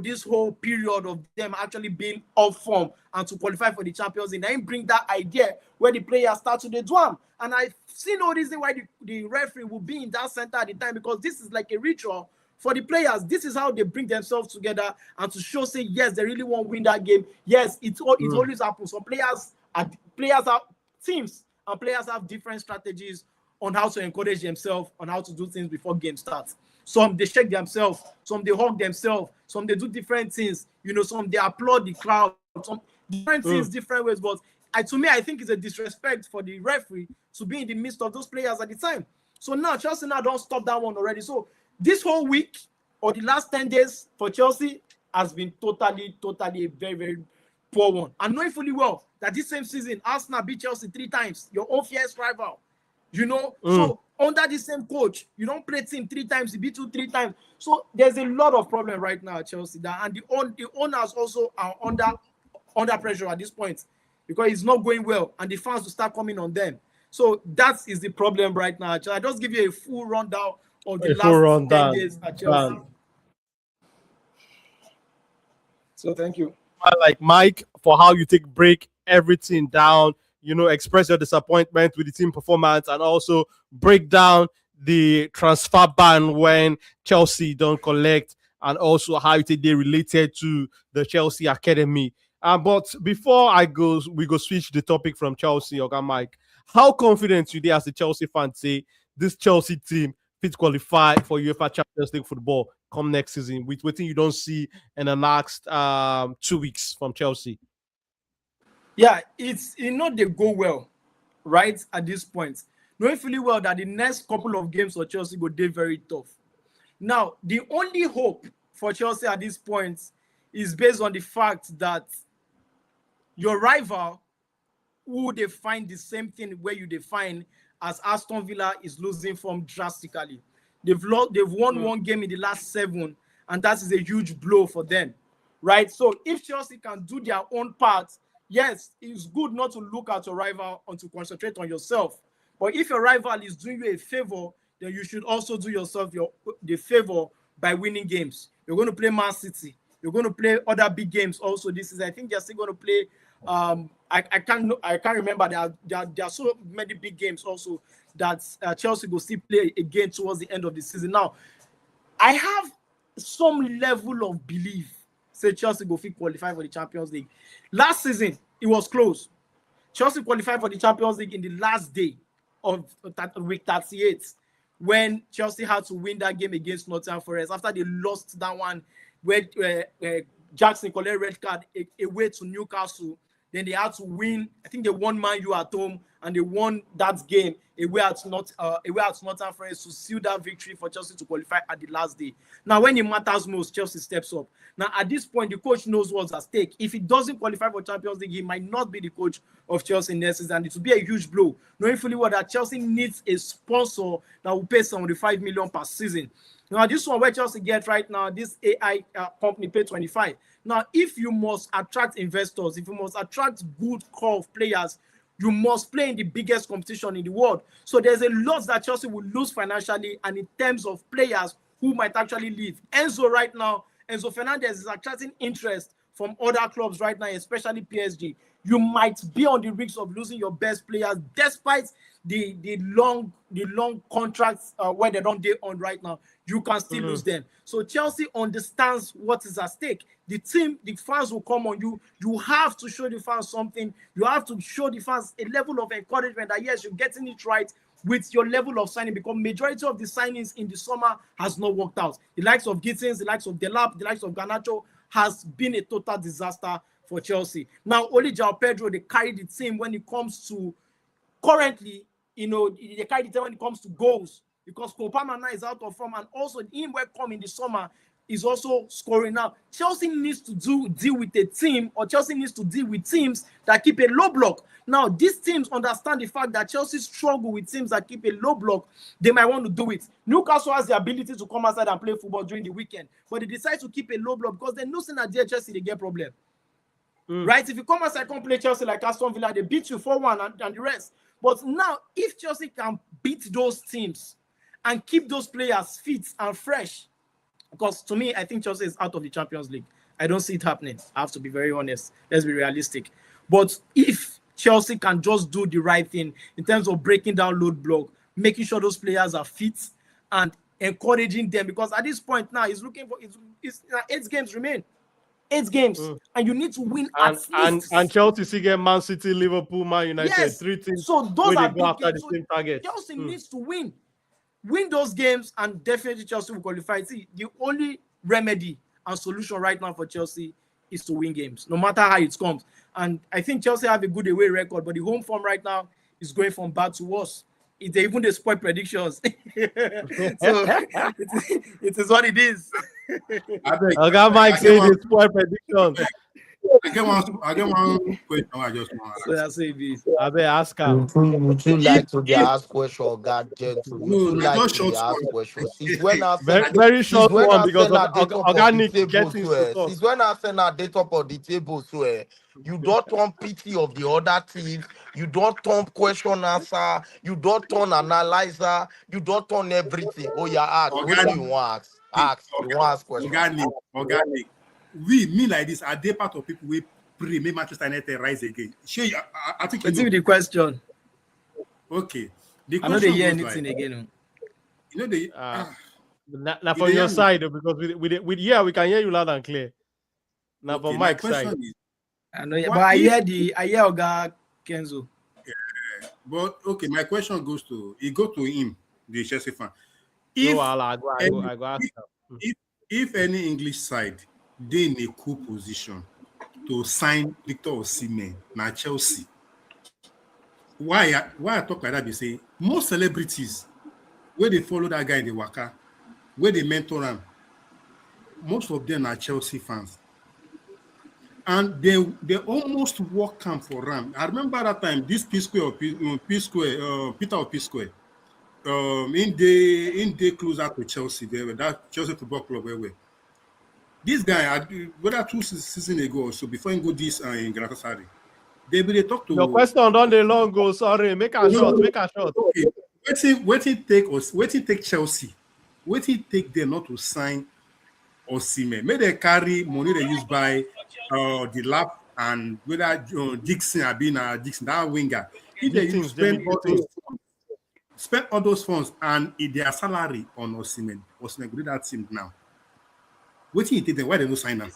this whole period of them actually being off form and to qualify for the Champions League. Then bring that idea where the players start to the drum. And I see no reason why the referee will be in that center at the time, because this is like a ritual for the players. This is how they bring themselves together and to show, say, yes, they really want to win that game. Yes, it always happens. Some players have teams, and players have different strategies on how to encourage themselves, on how to do things before game starts. Some they shake themselves, some they hug themselves, some they do different things. Some they applaud the crowd, some different things, different ways. But to me, I think it's a disrespect for the referee to be in the midst of those players at the time. So now Chelsea now don't stop that one already. So this whole week or the last 10 days for Chelsea has been totally a very, very poor one. And knowing fully well that this same season, Arsenal beat Chelsea 3 times, your own fierce rival. So under the same coach, you don't play team 3 times, you beat you 3 times. So there's a lot of problem right now at Chelsea. And the owners also are under pressure at this point, because it's not going well and the fans will start coming on them. So that is the problem right now. I just give you a full rundown of the last 10 days at Chelsea. So thank you. I like Mike for how you break everything down, express your disappointment with the team performance, and also break down the transfer ban when Chelsea don't collect, and also how they related to the Chelsea Academy. But before we go switch the topic from Chelsea, okay, Mike, how confident you as a Chelsea fan say this Chelsea team fit qualify for UEFA Champions League football come next season with what you don't see in the next 2 weeks from Chelsea? Yeah, it's they go well, right, at this point. Knowing fully well that the next couple of games for Chelsea go be very tough. Now, the only hope for Chelsea at this point is based on the fact that your rival, who they find the same thing where you define as Aston Villa, is losing form drastically. They've won 1 game in the last 7, and that is a huge blow for them, right? So if Chelsea can do their own part, yes, it's good not to look at your rival and to concentrate on yourself. But if your rival is doing you a favor, then you should also do yourself the favor by winning games. You're going to play Man City. You're going to play other big games also this season. I think they're still going to play. I can't remember. There are so many big games also that Chelsea will still play again towards the end of the season. Now, I have some level of belief say Chelsea will qualify for the Champions League. Last season, it was close. Chelsea qualified for the Champions League in the last day of week 38, when Chelsea had to win that game against Nottingham Forest after they lost that one where Jackson collected red card away to Newcastle. Then they had to win. I think they won Man U at home, and they won that game away at Nottingham Forest to seal that victory for Chelsea to qualify at the last day. Now, when it matters most, Chelsea steps up. Now, at this point, the coach knows what's at stake. If he doesn't qualify for Champions League, he might not be the coach of Chelsea next season, and it will be a huge blow, knowing fully well that Chelsea needs a sponsor that will pay 75 million per season. Now, this one where Chelsea get right now, this AI company pay 25. Now, if you must attract investors, if you must attract good core of players, you must play in the biggest competition in the world. So there's a lot that Chelsea will lose financially, and in terms of players who might actually leave. Enzo Fernandez is attracting interest from other clubs right now, especially PSG. you might be on the risk of losing your best players, despite the long contracts where they don't date on right now. You can still lose them. So Chelsea understands what is at stake. The fans will come on you. You have to show the fans something. You have to show the fans a level of encouragement that yes, you're getting it right with your level of signing, because majority of the signings in the summer has not worked out. The likes of Gittins, the likes of Delap, the likes of Garnacho has been a total disaster for Chelsea. Now, only João Pedro, they carry the team when it comes to currently, they carry the team when it comes to goals, because Kopama now is out of form, and also him welcome in the summer is also scoring now. Chelsea needs to deal with a team, or Chelsea needs to deal with teams that keep a low block. Now, these teams understand the fact that Chelsea struggle with teams that keep a low block. They might want to do it. Newcastle has the ability to come outside and play football during the weekend, but they decide to keep a low block because they know that Chelsea, they get problem. Right? If you come outside and play Chelsea like Aston Villa, they beat you 4-1 and the rest. But now, if Chelsea can beat those teams and keep those players fit and fresh, because to me, I think Chelsea is out of the Champions League. I don't see it happening. I have to be very honest. Let's be realistic. But if Chelsea can just do the right thing in terms of breaking down load block, making sure those players are fit and encouraging them, because at this point now, he's looking for 8 games remain. 8 games, and you need to win at least. And Chelsea see get Man City, Liverpool, Man United, yes. 3 teams. So those are go after big the games. same target. Chelsea needs to win those games, and definitely Chelsea will qualify. See, the only remedy and solution right now for Chelsea is to win games, no matter how it comes. And I think Chelsea have a good away record, but the home form right now is going from bad to worse. Even they spoil predictions. So it is what it is. I got Mike saying they spoil predictions. I get one question. I just want So that's it. I better ask him. Would you like to be asked question, God gentle? Would you No, like just to be short asked one. question? Since when I Very short when one, I because send our date up on organic the table, getting to talk. since when I send our date up on the table, you don't turn pity of the other team, you don't turn question answer, you don't turn analyzer, you don't turn everything. Oh, yeah, ask. What do you want? Ask. You want ask question? Organic. Me like this, are they part of people we pray make Manchester United rise again? Sure, I think you Let's know. see the question. Okay. The I know they question hear goes anything like, again. you know the Now from your side, because we can hear you loud and clear. Now okay, from my Mike's side. question is, I know, what but I if- hear Oga Kenzo. but okay, my question goes to him, the Chelsea fan. No, I go ask him. If any English side they in a cool position to sign Victor Osimhen na Chelsea, why I talk like that? They say most celebrities where they follow that guy in the waka, where they mentor him, most of them are Chelsea fans, and they almost walk camp for Ram. I remember that time this P Square, Peter of P Square, in the closer to Chelsea, there that Chelsea Football Club where this guy, whether 2 seasons ago or so, before he go this in Galatasaray, they talk to. Your question don't dey long go. Sorry, make a short. Okay, waiting take Chelsea, waiting take them not to sign Osimhen. May they carry money they use by the lap and whether Dixon have been Dixon that winger. If they use spend all those funds and their salary on Osimhen go do that team now. Waiting take them, why they no sign them?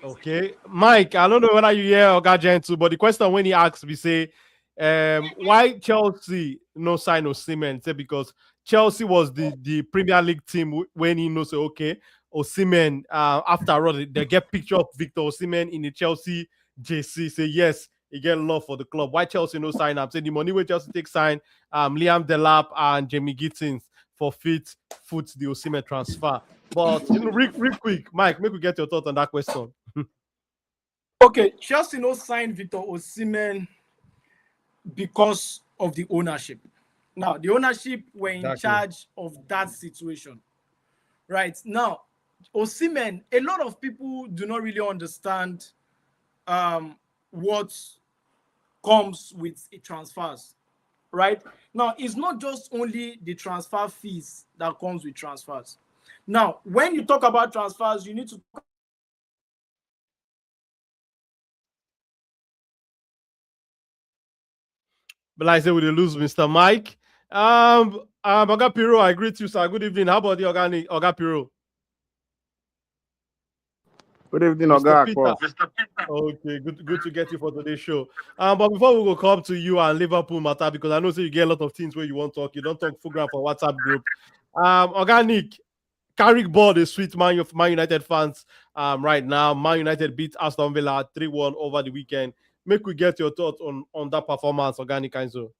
Okay, Mike, I don't know whether you hear Oga Gentle, but the question when he asks, we say, why Chelsea no sign Osimhen? Say because Chelsea was the Premier League team when he knows, okay, Osimhen, after all, they get picture of Victor Osimhen in the Chelsea JC. Say yes, he get love for the club. Why Chelsea no sign up? Say the money where Chelsea take sign, Liam Delap and Jamie Gittins for foot the Osimhen transfer. But real quick, Mike, make we get your thoughts on that question. Okay, Chelsea no signed Victor Osimhen because of the ownership. Now, the ownership were in charge of that situation. Right now, Osimhen, a lot of people do not really understand what comes with transfers. Right now, it's not just only the transfer fees that comes with transfers. Now, when you talk about transfers, you need to But like I said, we lose Mr. Mike. Oga Piro, I greet you, sir. Good evening. How about the organic Oga Piro? Good evening, Mr. Oga Peter. Akpos. Okay, good to get you for today's show. But before we go come to you and Liverpool matter, because I know so you get a lot of things where you want to talk. You don't talk full ground for WhatsApp group. Organic Carrick board is sweet Man United fans right now. Man United beat Aston Villa 3-1 over the weekend. Make we get your thoughts on that performance, Organic Enzo.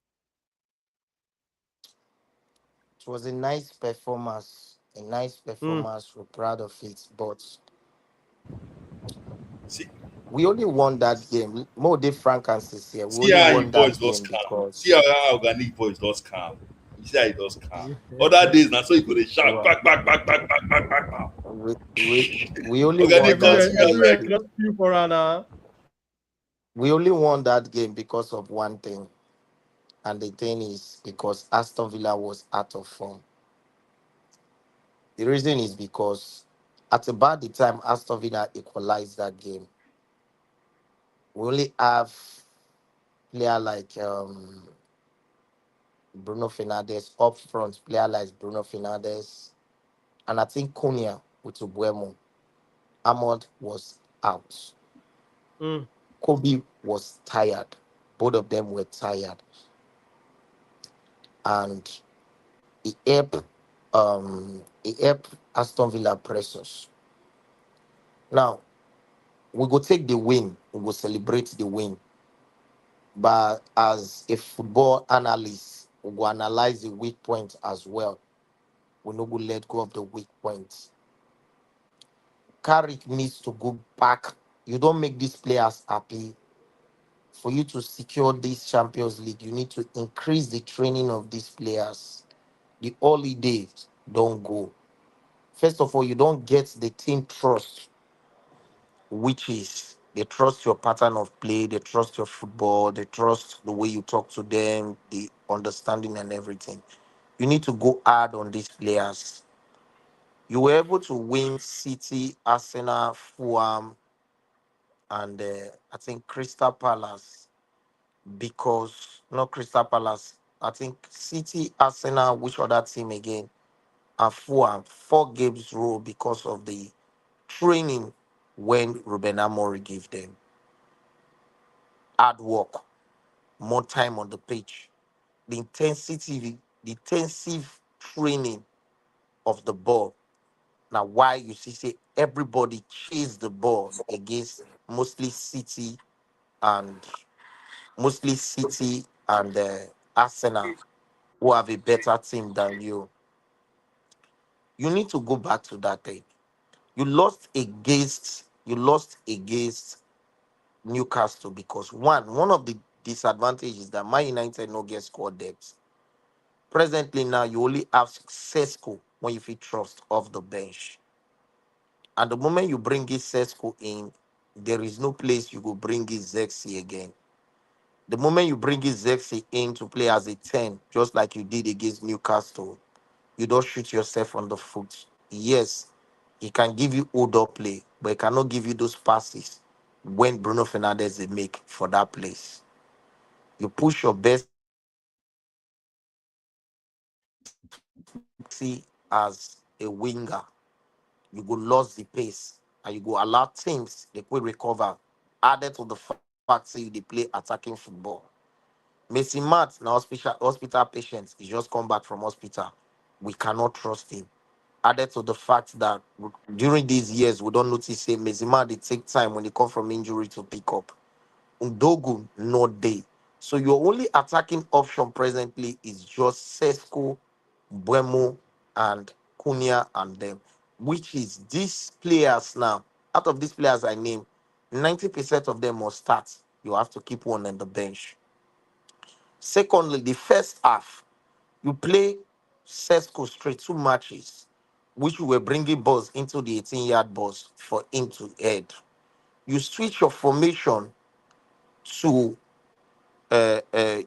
It was a nice performance. A nice Mm, performance. We're proud of it. But See, we only won that game. More de frank and sincere. We see only how you won boys that lost game calm. See because how organic boys lost calm. You see how he lost calm. Other days now, so you go to shout well, back, back, back, back, back, back, back, back. we only won Organic that continue everywhere like game. just you for Anna. We only won that game because of one thing. And the thing is because Aston Villa was out of form. The reason is because at about the time Aston Villa equalized that game, we only have player like Bruno Fernandes up front, player like Bruno Fernandes, and I think Konya with Ubuemo. Ahmad was out. Mm, Kobe was tired. Both of them were tired. And he helped Aston Villa pressures. Now, we go take the win, we go celebrate the win. But as a football analyst, we go analyze the weak point as well. We no go let go of the weak points. Carrick needs to go back. You don't make these players happy. For you to secure this Champions League, you need to increase the training of these players. The holidays don't go. First of all, you don't get the team trust, which is they trust your pattern of play, they trust your football, they trust the way you talk to them, the understanding and everything. You need to go hard on these players. You were able to win City, Arsenal, Fulham, and I think Crystal Palace because not Crystal Palace. I think City, Arsenal, which other team again? And Fulham, 4 games rule because of the training when Ruben Amorim gave them hard work, more time on the pitch, the intensive training of the ball. Now, why you see say everybody chase the ball against and mostly City and Arsenal, who have a better team than you. You need to go back to that thing. You lost against Newcastle because one of the disadvantages is that Man United no get squad depth. Presently now you only have Sesko when you fit trust off the bench. And the moment you bring this Sesko in, there is no place you go bring this Zexi again. The moment you bring this Zexi in to play as a 10, just like you did against Newcastle, you don't shoot yourself on the foot. Yes, he can give you hold up play, but he cannot give you those passes when Bruno Fernandes they make for that place. You push your best see as a winger, you go lose the pace and you go allow teams they will recover. Added to the fact that you they play attacking football. Messi Matt now hospital patient. He just come back from hospital. We cannot trust him. Added to the fact that during these years we don't notice say Messi they take time when they come from injury to pick up. Undogu no day. So your only attacking option presently is just Sesko, Buemo, and Cunha and them, which is these players now. Out of these players I named, 90% of them must start. You have to keep one on the bench. Secondly, the first half, you play Sesko straight 2 matches, which you were bringing balls into the 18-yard box for him to head. You switch your formation to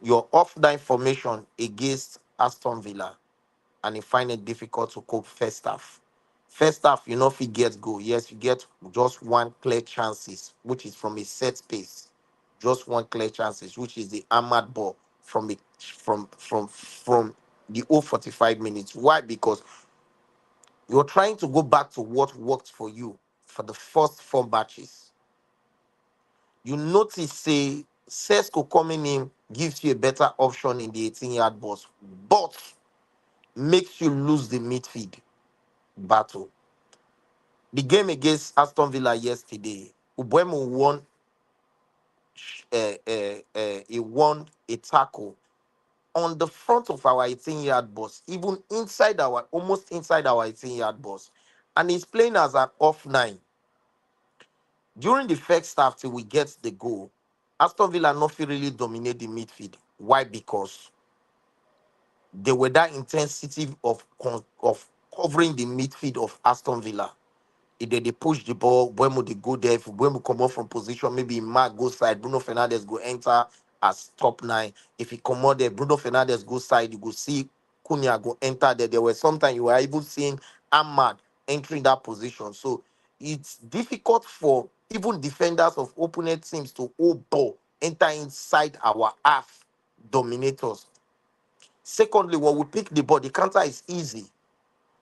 your off-line formation against Aston Villa, and you find it difficult to cope first half. First half, you know, if you get goal, yes, you get just one clear chances, which is from a set piece. Just one clear chances, which is the Ahmad ball from the 45 minutes. Why? Because you're trying to go back to what worked for you for the first 4 matches. You notice, say, Sesko coming in gives you a better option in the 18-yard box, but makes you lose the midfield battle. The game against Aston Villa yesterday, Ubuemo won. He won a tackle on the front of our 18-yard box, even almost inside our 18-yard box, and he's playing as an off nine. During the first half till we get the goal, Aston Villa not really dominate the midfield. Why? Because they were that intensity of covering the midfield of Aston Villa. Either they push the ball, Buemo they go there. If Buemo come out from position, maybe Mark go side, Bruno Fernandes go enter as top nine. If he come out there, Bruno Fernandes go side, you go see Cunha go enter there. There were sometimes you were even seeing Ahmad entering that position. So it's difficult for even defenders of opponent teams to hold ball, enter inside our half dominators. Secondly, when we pick the ball, the counter is easy.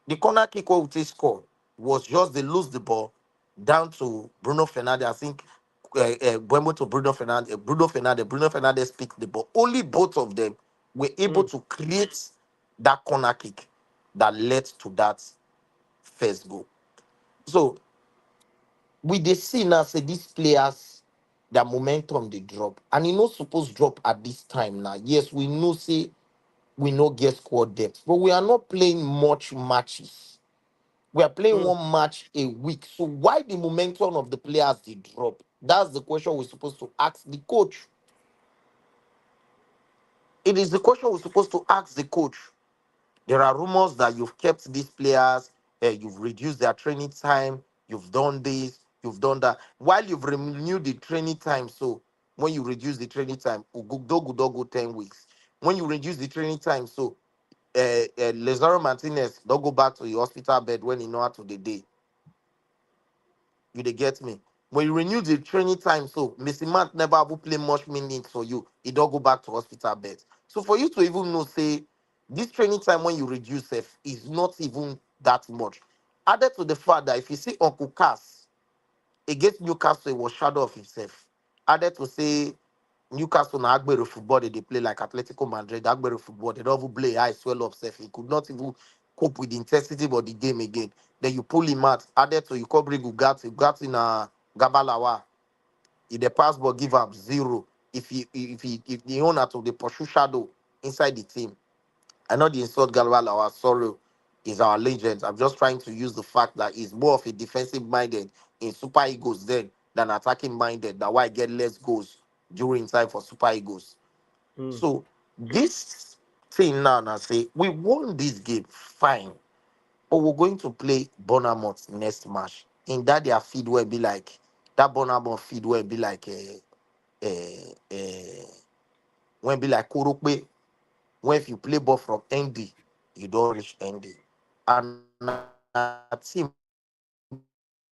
The corner kick what we score was just they lose the ball down to Bruno Fernandes. I think Buemo to Bruno Fernandes. Bruno Fernandes picked the ball. Only both of them were able to create that corner kick that led to that first goal. So we dey see now say these players, their momentum they drop, and e no suppose drop at this time now. Yes, we know say we no get squad depth, but we are not playing much matches. We are playing one match a week. So why the momentum of the players they drop? That's the question we're supposed to ask the coach. It is the question we're supposed to ask the coach. There are rumors that you've kept these players, you've reduced their training time, you've done this, you've done that. While you've renewed the training time, so when you reduce the training time, go 10 weeks. When you reduce the training time, so Lazaro Martinez don't go back to the hospital bed when he know how to the day. You they get me? When you renew the training time, so Missy Mount never will play much minutes for you. He don't go back to hospital bed. So for you to even know, say, this training time when you reduce it is not even that much. Added to the fact that if you see Uncle Cass against Newcastle, it was shadow of himself. Added to say Newcastle na Agbero football they play like Atletico Madrid, Agbero football, they don't even play high swell up self. He could not even cope with the intensity of the game again. Then you pull him out, added to you call bring Ugati na Gabalawa. If the pass ball give up zero, if the owner to the pursue shadow inside the team. I know the insult Galwalawa, sorry, is our legend. I'm just trying to use the fact that he's more of a defensive minded in Super Eagles than attacking minded. That's why I get less goals during time for Super Eagles. So this thing now, I say we won this game, fine, but we're going to play Bournemouth next match. In that their feed will be like that Bournemouth feed will be like when be like Kurukbe. When if you play ball from ND, you don't reach ND. And a team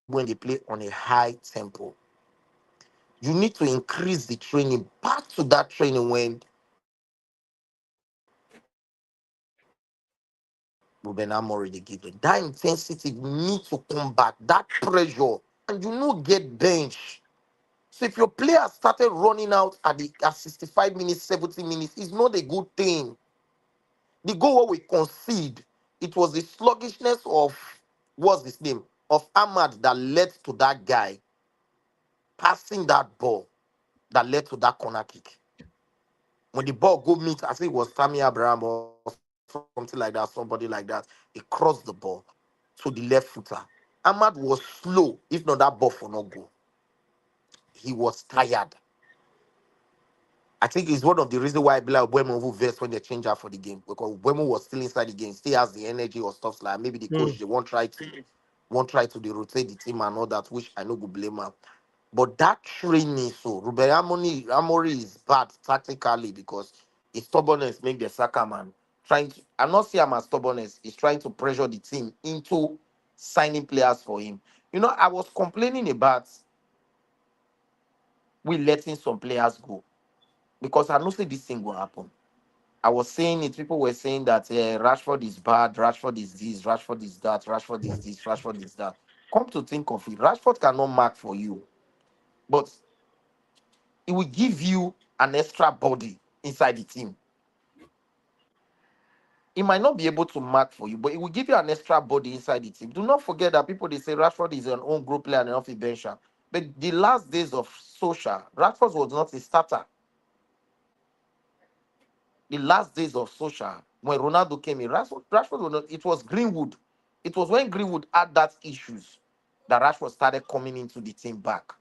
when they play on a high tempo, you need to increase the training back to that training when Ruben Amorim they give it. That intensity need to come back. That pressure, and you no get bench. So if your player started running out at 65 minutes, 70 minutes, it's not a good thing. The goal what we concede, it was the sluggishness of what's his name of Ahmad that led to that guy passing that ball that led to that corner kick. When the ball go meet, I think it was Tammy Abraham or something like that, somebody like that. He crossed the ball to the left footer. Ahmad was slow, if not that ball for no go. He was tired. I think it's one of the reasons why Bila Buemo will vest when they change out for the game, because Buemo was still inside the game, still has the energy or stuff like maybe the coach they won't try to rotate the team and all that, which I know go blame him. But that training, so Ruben Amorim is bad tactically because his stubbornness make the Saka man trying to. I'm not saying I'm a stubbornness. He's trying to pressure the team into signing players for him. You know, I was complaining about we letting some players go because I know say this thing will happen. I was saying it. People were saying that Rashford is bad, Rashford is this, Rashford is that, Rashford is this, Rashford is that. Come to think of it, Rashford cannot mark for you, but it will give you an extra body inside the team. He might not be able to mark for you, but it will give you an extra body inside the team. Do not forget that people they say Rashford is an own group player and an off bencher. But the last days of Social, Rashford was not a starter. The last days of Social, when Ronaldo came in, Rashford was not, it was Greenwood. It was when Greenwood had that issues that Rashford started coming into the team back.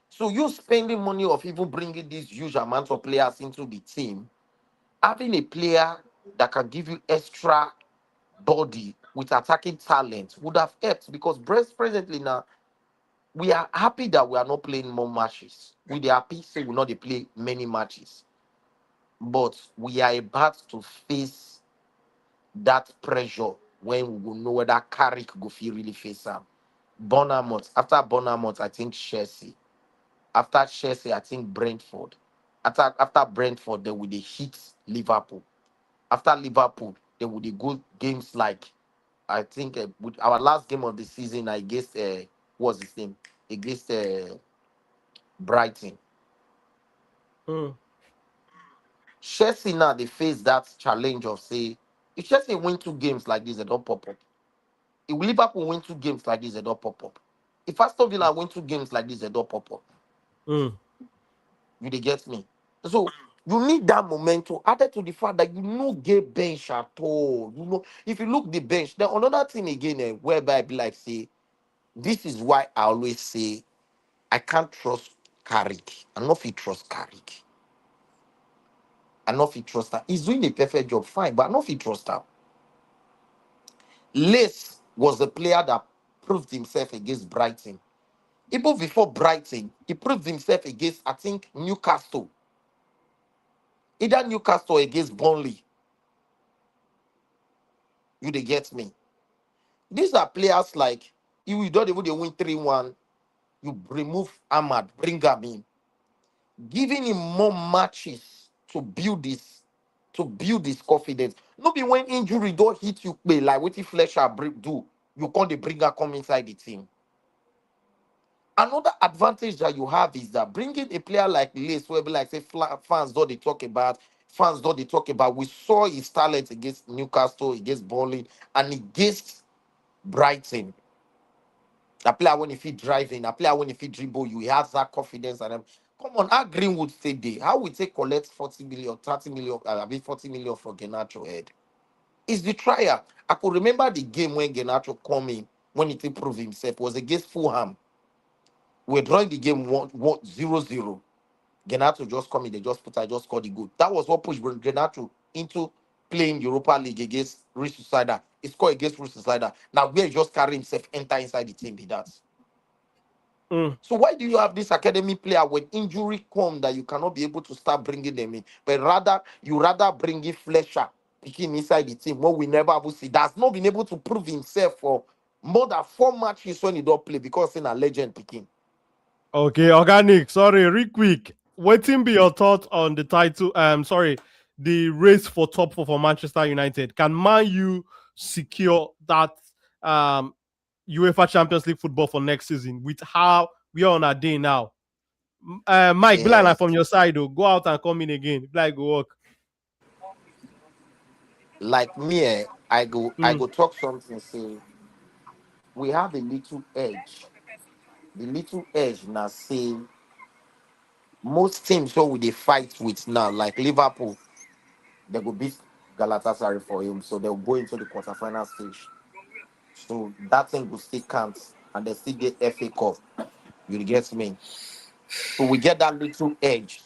So you spending money of even bringing these huge amounts of players into the team, having a player that can give you extra body with attacking talent would have helped, because presently now we are happy that we are not playing more matches. We are happy say we not dey play many matches, but we are about to face that pressure when we will know whether Carrick go fit really face am. Bournemouth, after Bournemouth, I think Chelsea. After Chelsea, I think Brentford. After Brentford, they will dey hit Liverpool. After Liverpool, they will dey go games like, I think with our last game of the season against what's his name? Against Brighton. Mm. Chelsea now they face that challenge of say, if Chelsea win 2 games like this, they don't pop up. If Liverpool win 2 games like this, they don't pop up. If Aston Villa win 2 games like this, they don't pop up. Mm. You they get me? So you need that momentum added to the fact that you no get bench at all. You know, if you look the bench, then another thing again, whereby I be like say, this is why I always say I can't trust Carrick. I know if you trust Carrick. I know if you trust her. He's doing a perfect job, fine, but I know if you trust her. Lace was the player that proved himself against Brighton. Even before Brighton, he proved himself against, I think, Newcastle. Either Newcastle or against Burnley. You they get me. These are players like, if you don't even they win 3-1, you remove Ahmad, bring him in. Giving him more matches to build this confidence. No be when injury don't hit you play like what if Fletcher do, you can't bring her come inside the team. Another advantage that you have is that bringing a player like Lace, where be like say fans don't they talk about, we saw his talent against Newcastle, against Burnley, and against Brighton. A player when if he driving, a player when if he dribble, you he has that confidence and come on, how Greenwood stay there? How we take collect 40 million, 30 million, I mean 40 million for Genacho head? It's the trial. I could remember the game when Genacho come in, when he proved himself, was against Fulham. We're drawing the game 0-0. Genacho just come in, they just just scored the goal. That was what pushed Genacho into playing Europa League against Real Sociedad. He scored against Real Sociedad. Now where he just carry himself enter inside the team, be that. Mm. So why do you have this academy player when injury come that you cannot be able to start bringing them in, but rather bring in Fletcher picking inside the team what we never have see. That's not been able to prove himself for more than 4 matches when he don't play because he's a legend picking. Okay, organic. Sorry, real quick. Waiting be your thoughts on the title. The race for top 4 for Manchester United. Can Man U secure that UEFA Champions League football for next season with how we are on a day now? Mike, be Eh, like from your side, though. Go out and come in again. Be like go work. like me, I Mm. go talk something. Say we have a little edge. The little edge now say most teams so we they fight with now, like Liverpool, they go beat Galatasaray for him, so they'll go into the quarterfinal stage. So that thing will still count, and they still get FA Cup. You get me? So we get that little edge.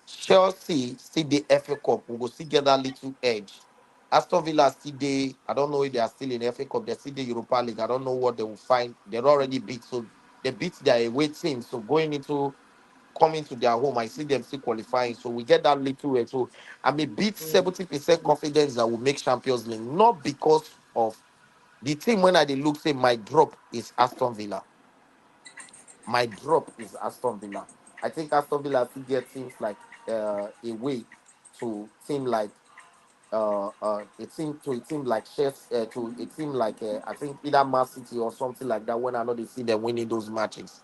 Chelsea still the FA Cup. We will still get that little edge. Aston Villa still they. I don't know if they are still in FA Cup. They're still the Europa League. I don't know what they will find. They're already beat, so they beat their away team. So going into coming to their home, I see them still qualifying. So we get that little edge. So I'm a bit 70% confidence that will make Champions League, not because of the team. When I dey look, say my drop is Aston Villa. My drop is Aston Villa. I think Aston Villa still get teams like away to team like a team like Chelsea, to a team like I think either Man City or something like that. When I know they see them winning those matches,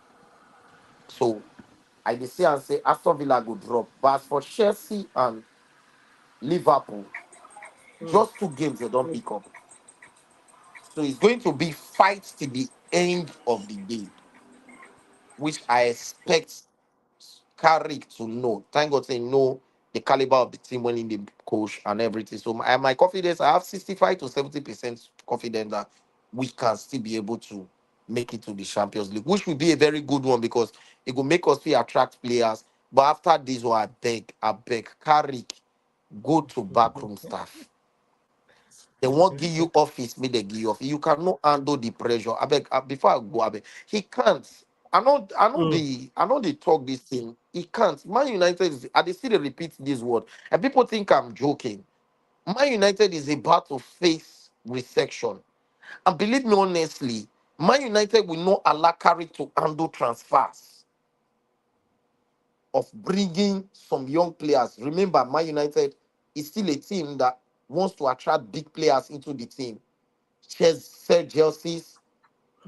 so I dey say and say Aston Villa go drop. But as for Chelsea and Liverpool, just 2 games they don't pick up. So it's going to be fight to the end of the day, which I expect Carrick to know. Thank God they know the caliber of the team when in the coach and everything. So my confidence, I have 65 to 70% confidence that we can still be able to make it to the Champions League, which will be a very good one because it will make us feel attract players. But after this one, I beg, Carrick, go to backroom staff. They won't give you office, may they give you office. You cannot handle the pressure. I beg, before I go, I beg, he can't. I know they talk this thing. He can't. Man United is, I dey still dey repeat this word, and people think I'm joking. Man United is about to face resection, and believe me honestly, Man United will not allow Carrick to handle transfers of bringing some young players. Remember, Man United is still a team that wants to attract big players into the team. Sell jerseys,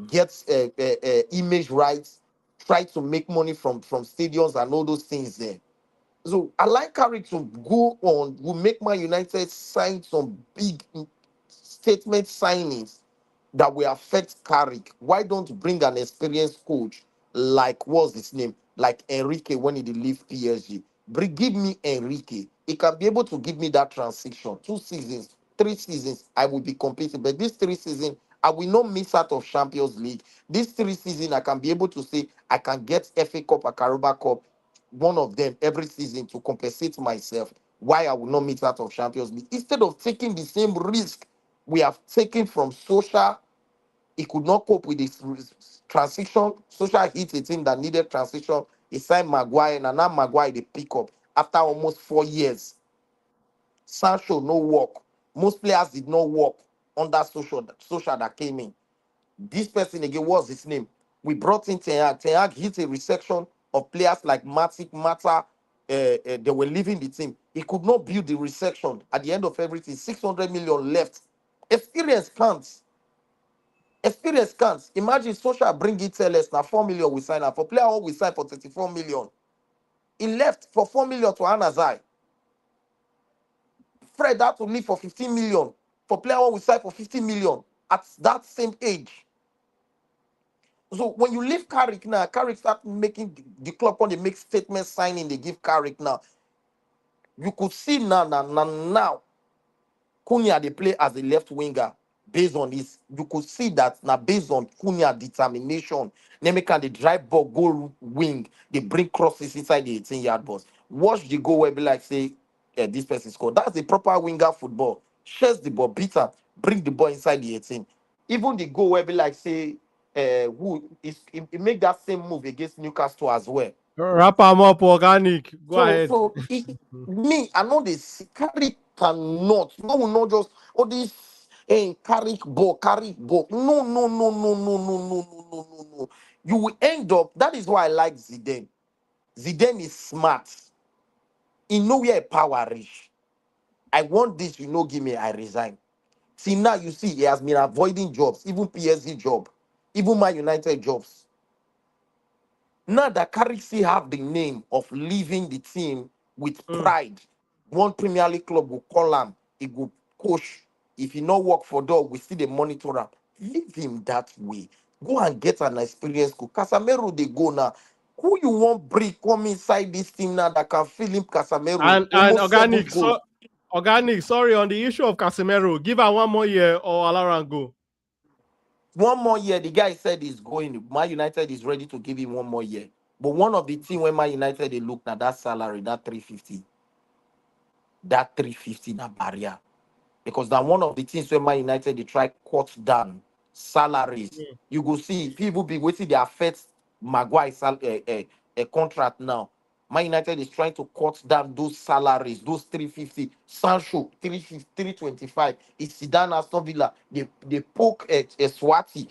get image rights, try to make money from stadiums and all those things there. So I like Carrick to go on, will make Man United sign some big statement signings that will affect Carrick. Why don't bring an experienced coach like what's his name, like Enrique when he did leave PSG? Give me Enrique. He can be able to give me that transition. 2 seasons, 3 seasons, I will be competing. But this 3 seasons, I will not miss out of Champions League. This 3 seasons, I can be able to say I can get FA Cup or Carabao Cup, one of them every season to compensate myself. Why I will not miss out of Champions League instead of taking the same risk we have taken from social. He could not cope with this transition. Social hit a team that needed transition. He signed Maguire, and now Maguire they pick up after almost 4 years. Sancho no work. Most players did not work under social that came in. This person again, what's his name? We brought in Ten Hag. Ten Hag hit a resection of players like Matic, Mata. They were leaving the team. He could not build the resection. At the end of everything, 600 million left. Experience counts. Experience counts. Imagine Social bring it tell us now 4 million we sign up. For player all we sign for 34 million. He left for 4 million to Anazai. Fred had to leave for 15 million. For player all we sign for 50 million at that same age. So when you leave Carrick now, Carrick start making the club when they make statement signing, they give Carrick now. You could see now, Cunha they play as a left winger based on this. You could see that now based on Cunha determination, they make the drive ball go wing, they bring crosses inside the 18-yard box. Watch the goal where be like say, this person scored. That's the proper winger football. Shares the ball, beat her, bring the ball inside the 18. Even the goal where be like say, who is he make that same move against Newcastle as well. Wrap them up, organic. Go ahead. So me, I know this Carrick cannot. No, will not just all this Carrick ball. No, no, no, no, no, no, no, no, no, no, no. You will end up. That is why I like Zidane. Zidane is smart. He know where power reach. I want this, you know, give me, I resign. See now you see he has been avoiding jobs, even PSG job, even my United jobs. Now that Carrick still have the name of leaving the team with pride. One Premier League club will call him, he will coach. If he not work for dog, we see the monitor him. Leave him that way. Go and get an experienced coach. Casemiro they go now. Who you want bring come inside this team now that can fill him Casemiro? And Almost 7 organic, goals. organic. Sorry, on the issue of Casemiro, give her 1 more year or allow her go. 1 more year, the guy said he's going. Man United is ready to give him 1 more year. But one of the team when Man United they look at that salary, that 350, that barrier. Because that one of the things when Man United they try cut down salaries. You go see people be waiting they affect Maguire a contract now. Man United is trying to cut down those salaries, those 350. Sancho 350, 325. It's Zidane, Aston Villa. They poke Swati.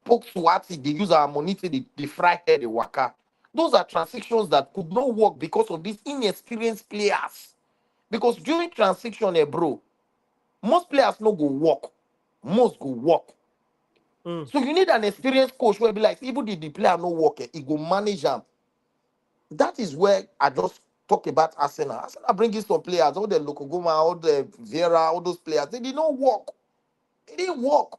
Poke Swati. They use our money to the fry head the waka. Those are transitions that could not work because of these inexperienced players. Because during transition, bro, most players no go work. Most go work. So you need an experienced coach where be like, even if the player no work, he go manage them. That is where I just talk about Arsenal. Arsenal bringing some players, all the Lokogoma, all the Vieira, all those players, they did not work. They didn't work.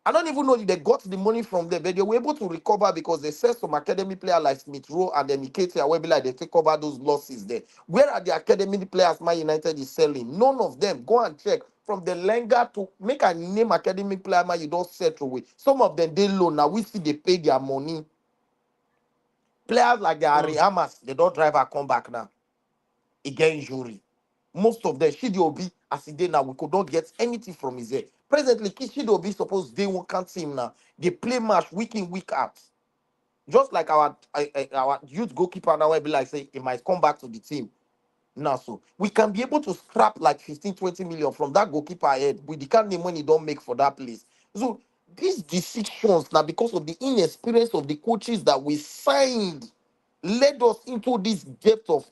I don't even know if they got the money from them, but they were able to recover because they sent some academy players like Smith Rowe and then Nketiah, where be like they take over those losses there. Where are the academy players Man United is selling? None of them. Go and check. From the Lenga to make a name academic player, man, you don't settle with. Some of them they loan. Now we see they pay their money. Players like the Ari Hamas, they don't drive a comeback now. He get injury. Most of them, Shidi as he did now, we could not get anything from his head. Presently, Shidi supposed they won't count him now. They play match week in, week out. Just like our youth goalkeeper now, will be like, say, he might come back to the team. Now, so we can be able to scrap like 15, 20 million from that goalkeeper head with the kind of money don't make for that place. So these decisions now, because of the inexperience of the coaches that we signed, led us into this depth of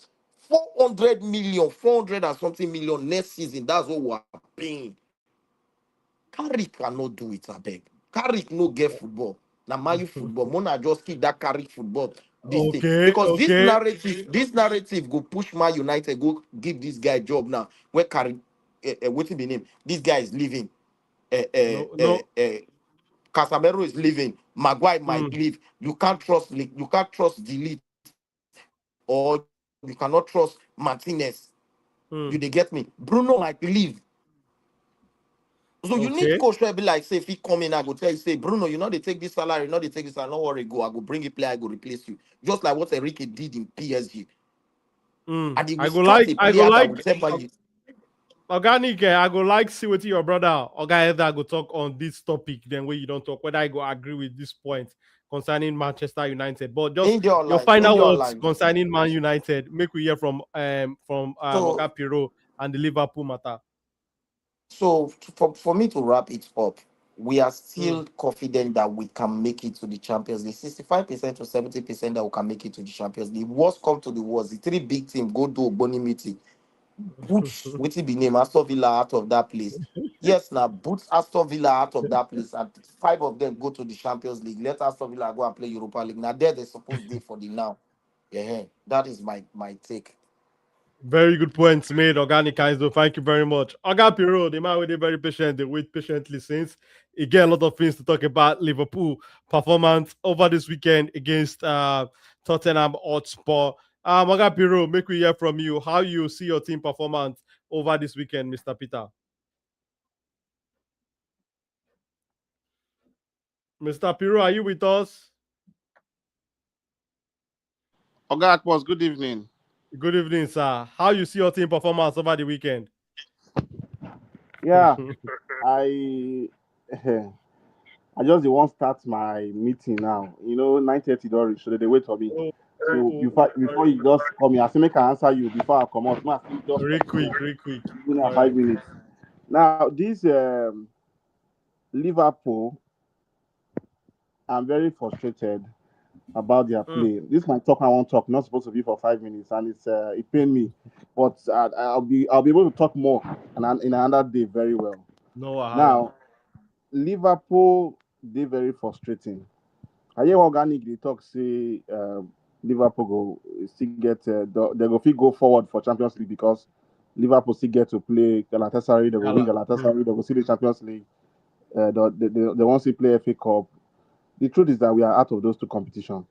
400 million, 400 and something million next season. That's what we are paying. Carrick cannot do it, I beg. Carrick no get football. Now my football. Mona just keep that Carrick football. This thing. Because this narrative go push my United, go give this guy job now. Where Carrick what's the name? This guy is leaving. Casemiro is leaving. Maguire might leave. You can't trust Delete or you cannot trust Martinez. You they get me? Bruno might leave. So you need coach to be like, say, if he come in, I go tell you, say, Bruno, you know they take this salary, they take this salary, don't worry, go. I go bring a player, I go replace you. Just like what Enrique did in PSG. And he will start a player that will temper you. Organic, I go like see what your brother or guy that go talk on this topic, then where you don't talk, whether I go agree with this point concerning Manchester United. But just your final words concerning Man United, make we hear from Oga Pirro and the Liverpool matter. So for me to wrap it up, we are still confident that we can make it to the Champions League. 65% to 70% that we can make it to the Champions League. Worst come to the worst. The three big teams go do a Bonnie meeting. Boots, which be name Aston Villa out of that place. Yes, now boots Aston Villa out of that place, and 5 of them go to the Champions League. Let Aston Villa go and play Europa League. Now there they're supposed to be for the now. Yeah, that is my take. Very good points made, Organic Kaizo. Thank you very much. Oga Pirro, the man waited very patient. They wait patiently since. Again, a lot of things to talk about. Liverpool performance over this weekend against Tottenham Hotspur. Oga Pirro, make we hear from you how you see your team performance over this weekend, Mr. Peter. Mr. Pirro, are you with us? Oga Akpos, good evening. Good evening, sir. How you see your team performance over the weekend? Yeah, I just want to start my meeting now. 9:30 don't reach, so they wait for me. So before you just call me, I say make I answer you before I come out. Just very quick. Give me 5 minutes. Now this Liverpool, I'm very frustrated about their play. This my talk I won't talk, not supposed to be for 5 minutes, and it pained me. But I'll be able to talk more in another day very well. Now, Liverpool, they very frustrating. I hear Organic they talk say Liverpool go still get they go forward for Champions League because Liverpool still get to play Galatasaray. They will win Galatasaray. They will see the Champions League. They won't see play FA Cup. The truth is that we are out of those two competitions.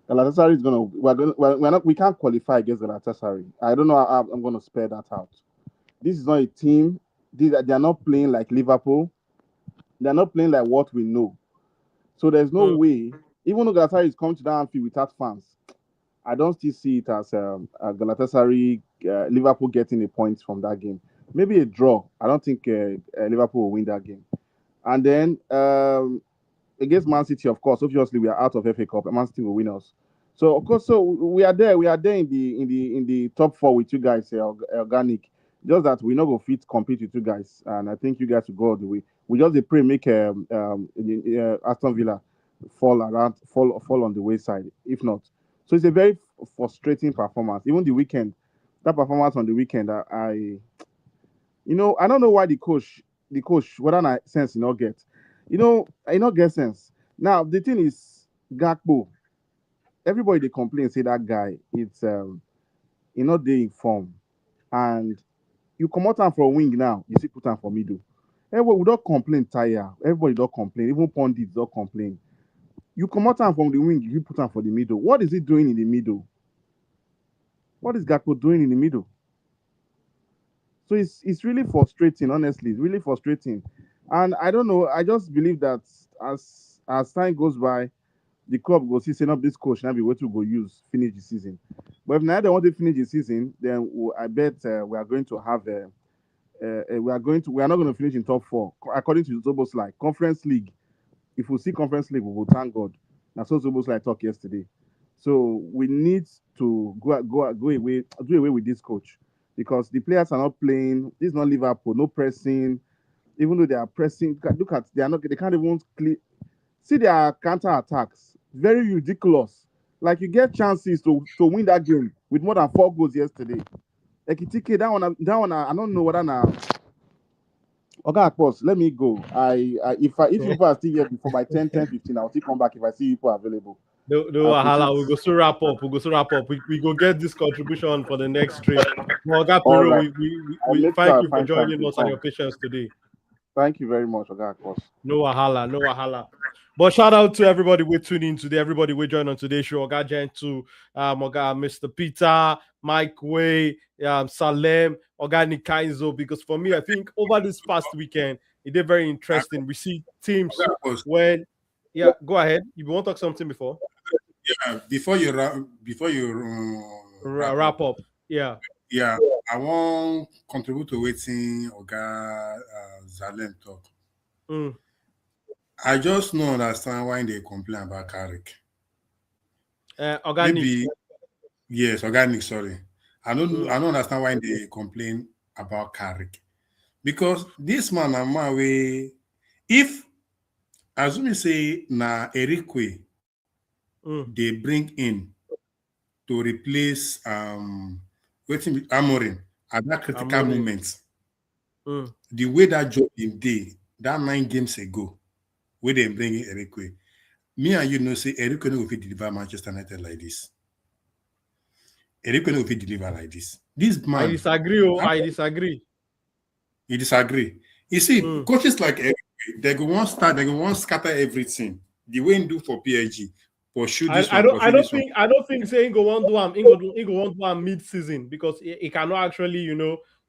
Galatasaray is we can't qualify against Galatasaray. I don't know how I'm going to spare that out. This is not a team. They are not playing like Liverpool. They are not playing like what we know. So there's no way, even though Galatasaray is coming to that Anfield without fans, I don't still see it as a Galatasaray, Liverpool getting a point from that game. Maybe a draw. I don't think Liverpool will win that game. And then against Man City, of course, obviously we are out of FA Cup, and Man City will win us. So of course, we are there. We are there in the top 4 with you guys, Organic. Just that we not go fit compete with you guys, and I think you guys will go all the way. We just pray make Aston Villa fall on the wayside. If not, so it's a very frustrating performance. Even the weekend, that performance on the weekend, I don't know why the coach, whether I sense not get, I not get sense. Now the thing is, Gakpo. Everybody they complain say that guy, he not dey in form, and you come out from wing now, you see put him for middle. Everybody we don't complain tire. Everybody don't complain. Even pundits don't complain. You come out from the wing, you put him for the middle. What is he doing in the middle? What is Gakpo doing in the middle? So it's really frustrating, honestly. It's really frustrating. And I don't know. I just believe that as time goes by, the club go see setting up this coach now be what to go use finish the season. But if now they want to finish the season, then I bet we are going to have we are not going to finish in top four according to Zobos like Conference League. If we see Conference League, we will thank God. That's what Zobos like talk yesterday. So we need to go away, do away with this coach because the players are not playing. This is not Liverpool, no pressing. Even though they are pressing, look at they can't even see their counter attacks. Very ridiculous. Like you get chances to win that game with more than 4 goals yesterday. Ekitike, that one, I don't know whether now. Okay, pause. Let me go. If you are still here before by 10, 10, 15, I'll still come back if I see people available. No, Wahala. We go to wrap up. We go get this contribution for the next stream. Oga Pero, All right. we thank you for joining us and your patience today. Thank you very much, Oga, pause. No wahala. But shout out to everybody we tuned in today, everybody we joined on today's show. Oga Gentle, Oga Mr. Peter, Mike Way, Salem, Oga Nikaizo. Because for me, I think over this past weekend, it did very interesting. We see teams when go ahead. You want to talk something before? Yeah, before you wrap up. Yeah, I want contribute to waiting Oga Zalem talk. I just don't understand why they complain about Carrick. Organic. Maybe, yes, organic. Sorry, I don't understand why they complain about Carrick because this man, if assuming say na Erikwe they bring in to replace waiting Amorim at that critical moment. The way that job in day that 9 games ago, where they bring in Erikwe, me and you know say Erikwe no fit deliver Manchester United like this. Erikwe no fit deliver like this. This man. I disagree. You disagree? You see, coaches like Erikwe, they go one scatter everything. The way he do for PSG. I don't think saying go on do mid-season because he cannot actually,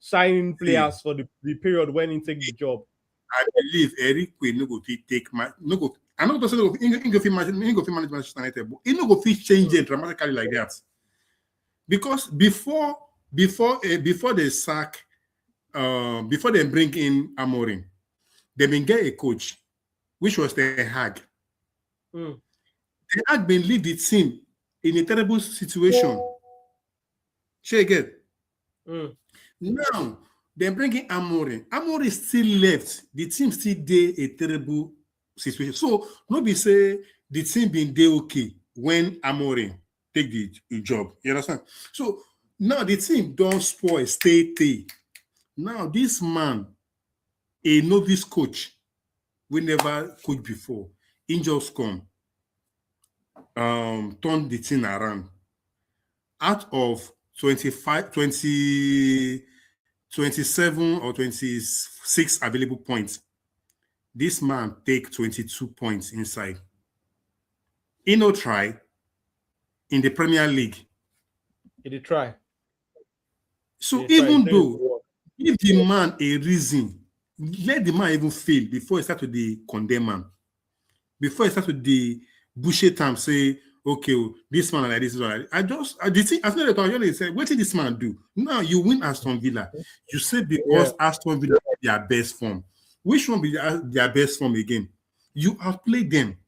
sign players for the period when he take the job. I believe Erikwe no go take my no go. I'm not saying he go manage Manchester United, but he no go fit change it dramatically like that. Because before they sack, before they bring in Amorim, they been get a coach, which was the Hag. They had been lead the team in a terrible situation. Check it. Now they bring in Amorim. Amorim still left. The team still did a terrible situation. So nobody say the team been there okay when Amorim take the job. You understand? So now the team don't spoil, stay. Now this man, a novice coach, we never coached before. He just come. Turn the thing around. Out of 27 or 26 available points, this man take 22 points inside. He no try in the Premier League. He did try. So even though give the man a reason, let the man even fail before he start to condemn him. Before he start to Boucher time say, okay, this man like this is like as no they say, what did this man do? Now you win Aston Villa. You say because Aston Villa is their best form. Which one be their best form again? You outplayed them.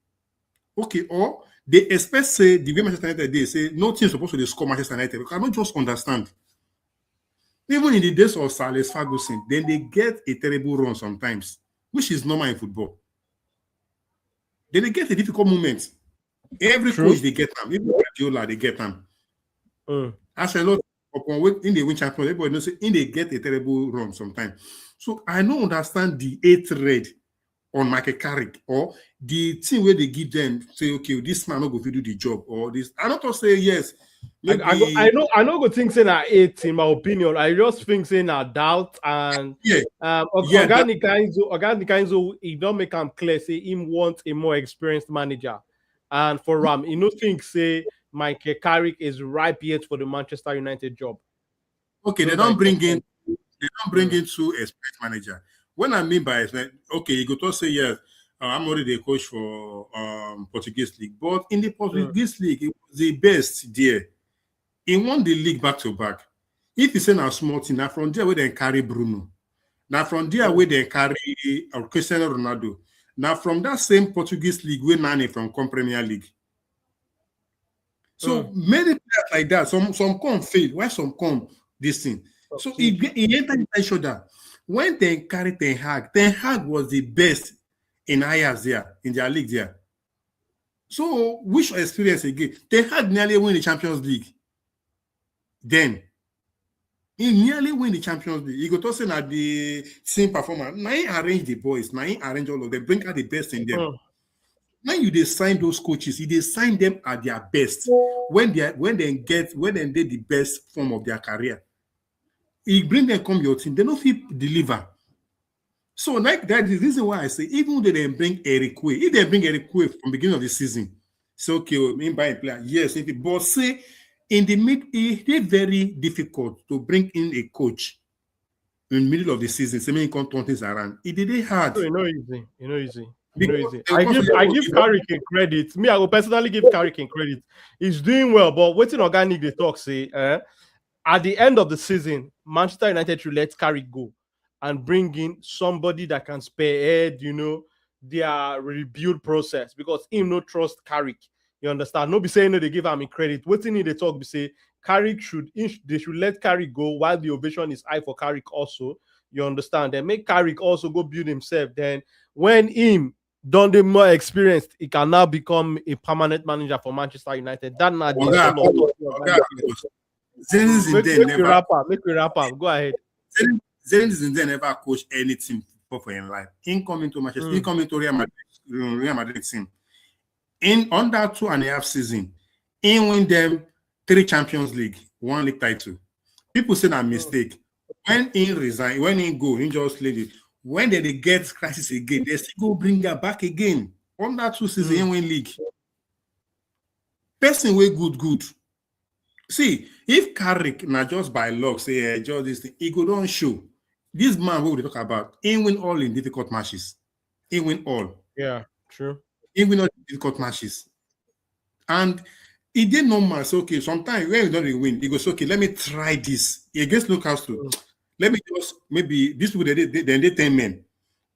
Okay, or they expect say the way Manchester United they say no team supposed to score Manchester United. I don't just understand. Even in the days of Sir Alex Ferguson, then they get a terrible run sometimes, which is normal in football. then they get a difficult moment. Every True. coach they get them, even Guardiola they get them. Mm. As a lot upon in the win champion, everybody knows in they get a terrible run sometimes. So I don't understand the hatred on Michael Carrick or the thing where they give them say, okay, this man not going to do the job or this. I not to say yes. Maybe, I know good things saying I 8 in my opinion. I just think saying I doubt and organic Kinzo, he don't make him clear say him want a more experienced manager. And for Ram, you know think say Michael Carrick is ripe yet for the Manchester United job. Okay, they don't bring in two experienced manager. What I mean by okay, you go to say yes, I'm already the coach for Portuguese league, but in the Portuguese league, it was the best there. He won the league back to back. If you say now small team, now from there where they carry Bruno, now from there where they carry Cristiano Ronaldo, now from that same Portuguese league where Nani from Premier League. So many players like that, some come fail, why some come this thing. So he entered the shoulder. When they carried Ten Hag was the best in Ajax there, in their league there. So which experience again? Ten Hag nearly win the Champions League. Then he nearly win the Champions League. He got to say at the same performance. Now he arrange the boys, now he arrange all of them, bring out the best in them. Now you they sign those coaches, they sign them at their best when they get the best form of their career. He bring them come your team, they don't feel deliver. So like that is the reason why I say even though they bring Eric Way, if they bring Eric Way from beginning of the season, it's okay, me buy a player. Yes, but say in the mid, it's very difficult to bring in a coach in the middle of the season. So many things around. It did hard. You know easy. I give Carrick credit. Me, I will personally give Carrick credit. He's doing well, but waiting organic the talk say at the end of the season, Manchester United should let Carrick go and bring in somebody that can spearhead, their rebuild process because him no trust Carrick. You understand? No be saying no, they give him credit. Waiting in the talk, be say Carrick they should let Carrick go while the ovation is high for Carrick also. You understand? Then make Carrick also go build himself. Then when him done the more experienced, he can now become a permanent manager for Manchester United. That not make we wrap up. Go ahead. Zenit Zidane never coached any team before in life. In coming to Manchester, in coming to Real Madrid team. In under 2.5 seasons, he win them 3 Champions League, 1 league title. People say that mistake. When he resign, when he go, he just leave it. When they get crisis again, they still go bring her back again. Under 2 seasons, he win league. Person way good. See, if Carrick now just by luck say just this thing, he go don't show. This man what we talk about, he win all in difficult matches. He win all. Yeah, true. He win all difficult matches. And he did normal. So okay, sometimes when you don't win, he goes, okay, let me try this. Against Newcastle. Let me just maybe this people they 10 men.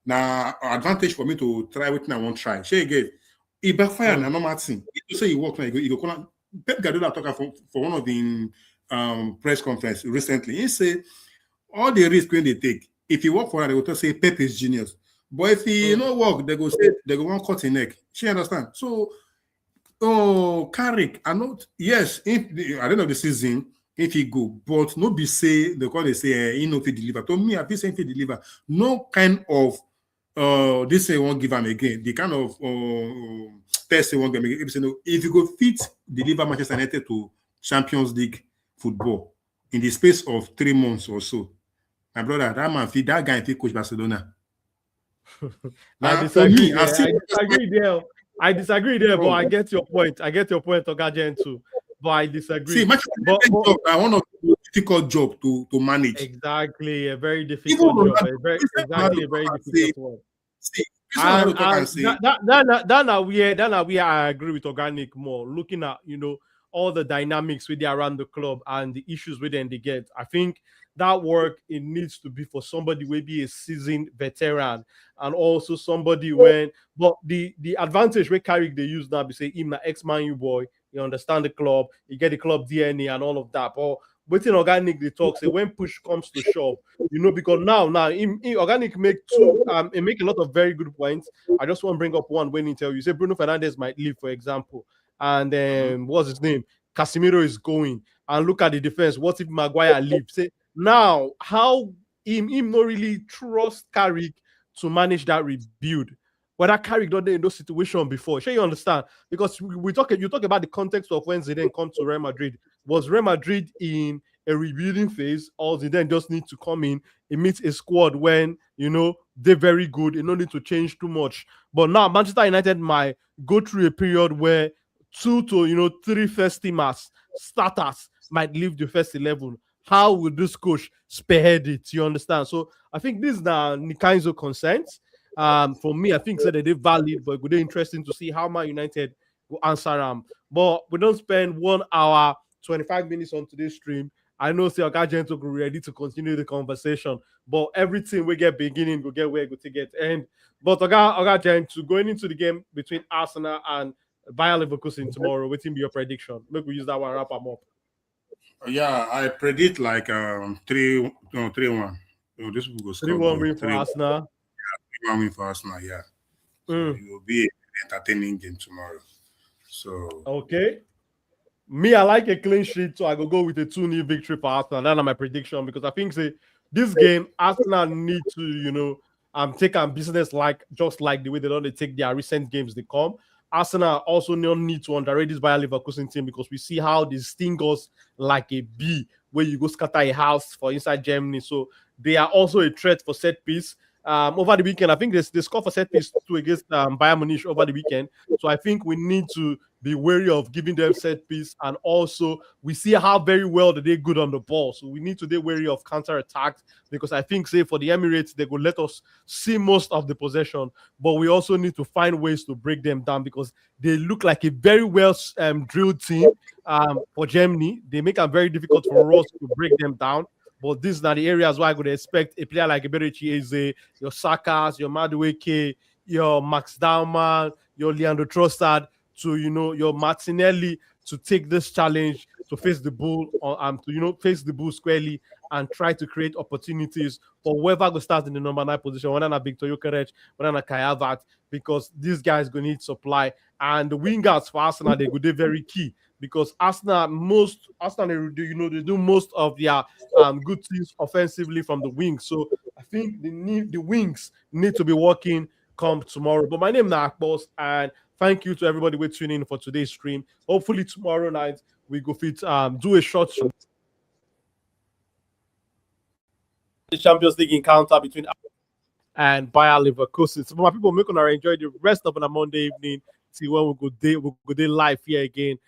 Now advantage for me to try what I want to try. Share again. He backfire and normal thing. You say you work now, you go Pep Guardiola talking for one of the press conference recently. He said all the risk when they take, if you work for her, they will say Pep is genius. But if he not work, they go say they go want cut his neck. She understand. So Carrick, I not yes, if at the end of the season, if he go, but no be say the call they say he no fit deliver. To me, I feel saying fit deliver. No kind of this say won't give him again. The kind of test they won't give him again. If you go fit deliver Manchester United to Champions League football in the space of 3 months or so, my brother, that guy fit coach Barcelona. I disagree. I disagree there, but I get your point. Ogajen too. But I disagree. See, job, one of the difficult job to manage. Exactly, a very difficult job. A very difficult one. See, I agree with Organic more. Looking at all the dynamics with around the club and the issues within they get. I think that work it needs to be for somebody will be a seasoned veteran and also somebody but the advantage where Carrick they use now be say him an ex-Man U boy, you understand the club, you get the club DNA and all of that. But waiting organic they talk say when push comes to shove, because now in organic make two he make a lot of very good points. I just want to bring up one when he tell you say Bruno Fernandes might leave, for example, and what's his name? Casemiro is going, and look at the defense. What if Maguire leaves? Say now how him not really trust Carrick to manage that rebuild. Whether Carrick done in those situations before, sure you understand? Because you talk about the context of when Zidane come to Real Madrid. Was Real Madrid in a rebuilding phase, or Zidane just need to come in? It meets a squad when they're very good. They don't need to change too much. But now Manchester United might go through a period where 2 to 3 first teamers starters might leave the first 11. How will this coach spearhead it? You understand? So I think these are the kinds of concerns. For me, I think that they're valid, but it would be interesting to see how Man United will answer them. But we don't spend 1 hour, 25 minutes on today's stream. I know say Oga Gento will be ready to continue the conversation, but everything we get beginning, we'll get where we get end. But Oga Gento, going into the game between Arsenal and Bayer Leverkusen tomorrow, what will be your prediction? Maybe we use that one, wrap them up. Yeah, I predict like 3-1. This will go 3-1 win for Arsenal. 3-1 win for Arsenal, yeah. So it will be an entertaining game tomorrow. So okay. Me, I like a clean sheet, so I go with a 2-0 victory for Arsenal. That's my prediction, because I think this game, Arsenal need to, take on business just like the way they take their recent games they come. Arsenal also don't need to underrate this Bayer Leverkusen team, because we see how they sting us like a bee where you go scatter a house for inside Germany. So they are also a threat for set piece. Over the weekend, I think they scored for set piece 2 against Bayern Munich over the weekend. So I think we need to be wary of giving them set piece, and also we see how very well they're good on the ball. So we need to be wary of counter attacks, because I think say for the Emirates they will let us see most of the possession, but we also need to find ways to break them down, because they look like a very well drilled team for Germany. They make it very difficult for us to break them down. But these are the areas where I would expect a player like Eberechi Eze, your Sakas, your Madueke, your Max Daumann, your Leandro Trossard, to your Martinelli, to take this challenge to face the bull, to face the bull squarely and try to create opportunities for whoever will start in the number 9 position, whether not Victor Jokerej, whether not Kai Havertz, because these guys gonna need supply. And the wingers for Arsenal, they could be very key, because Arsenal they do most of their good things offensively from the wings. So I think the wings need to be working come tomorrow. But my name is Akbos, and thank you to everybody who tuning in for today's stream. Hopefully tomorrow night we go fit do a short the Champions League encounter between and Bayer Leverkusen. So my people, make sure enjoy the rest of a Monday evening. See when we go day live here again.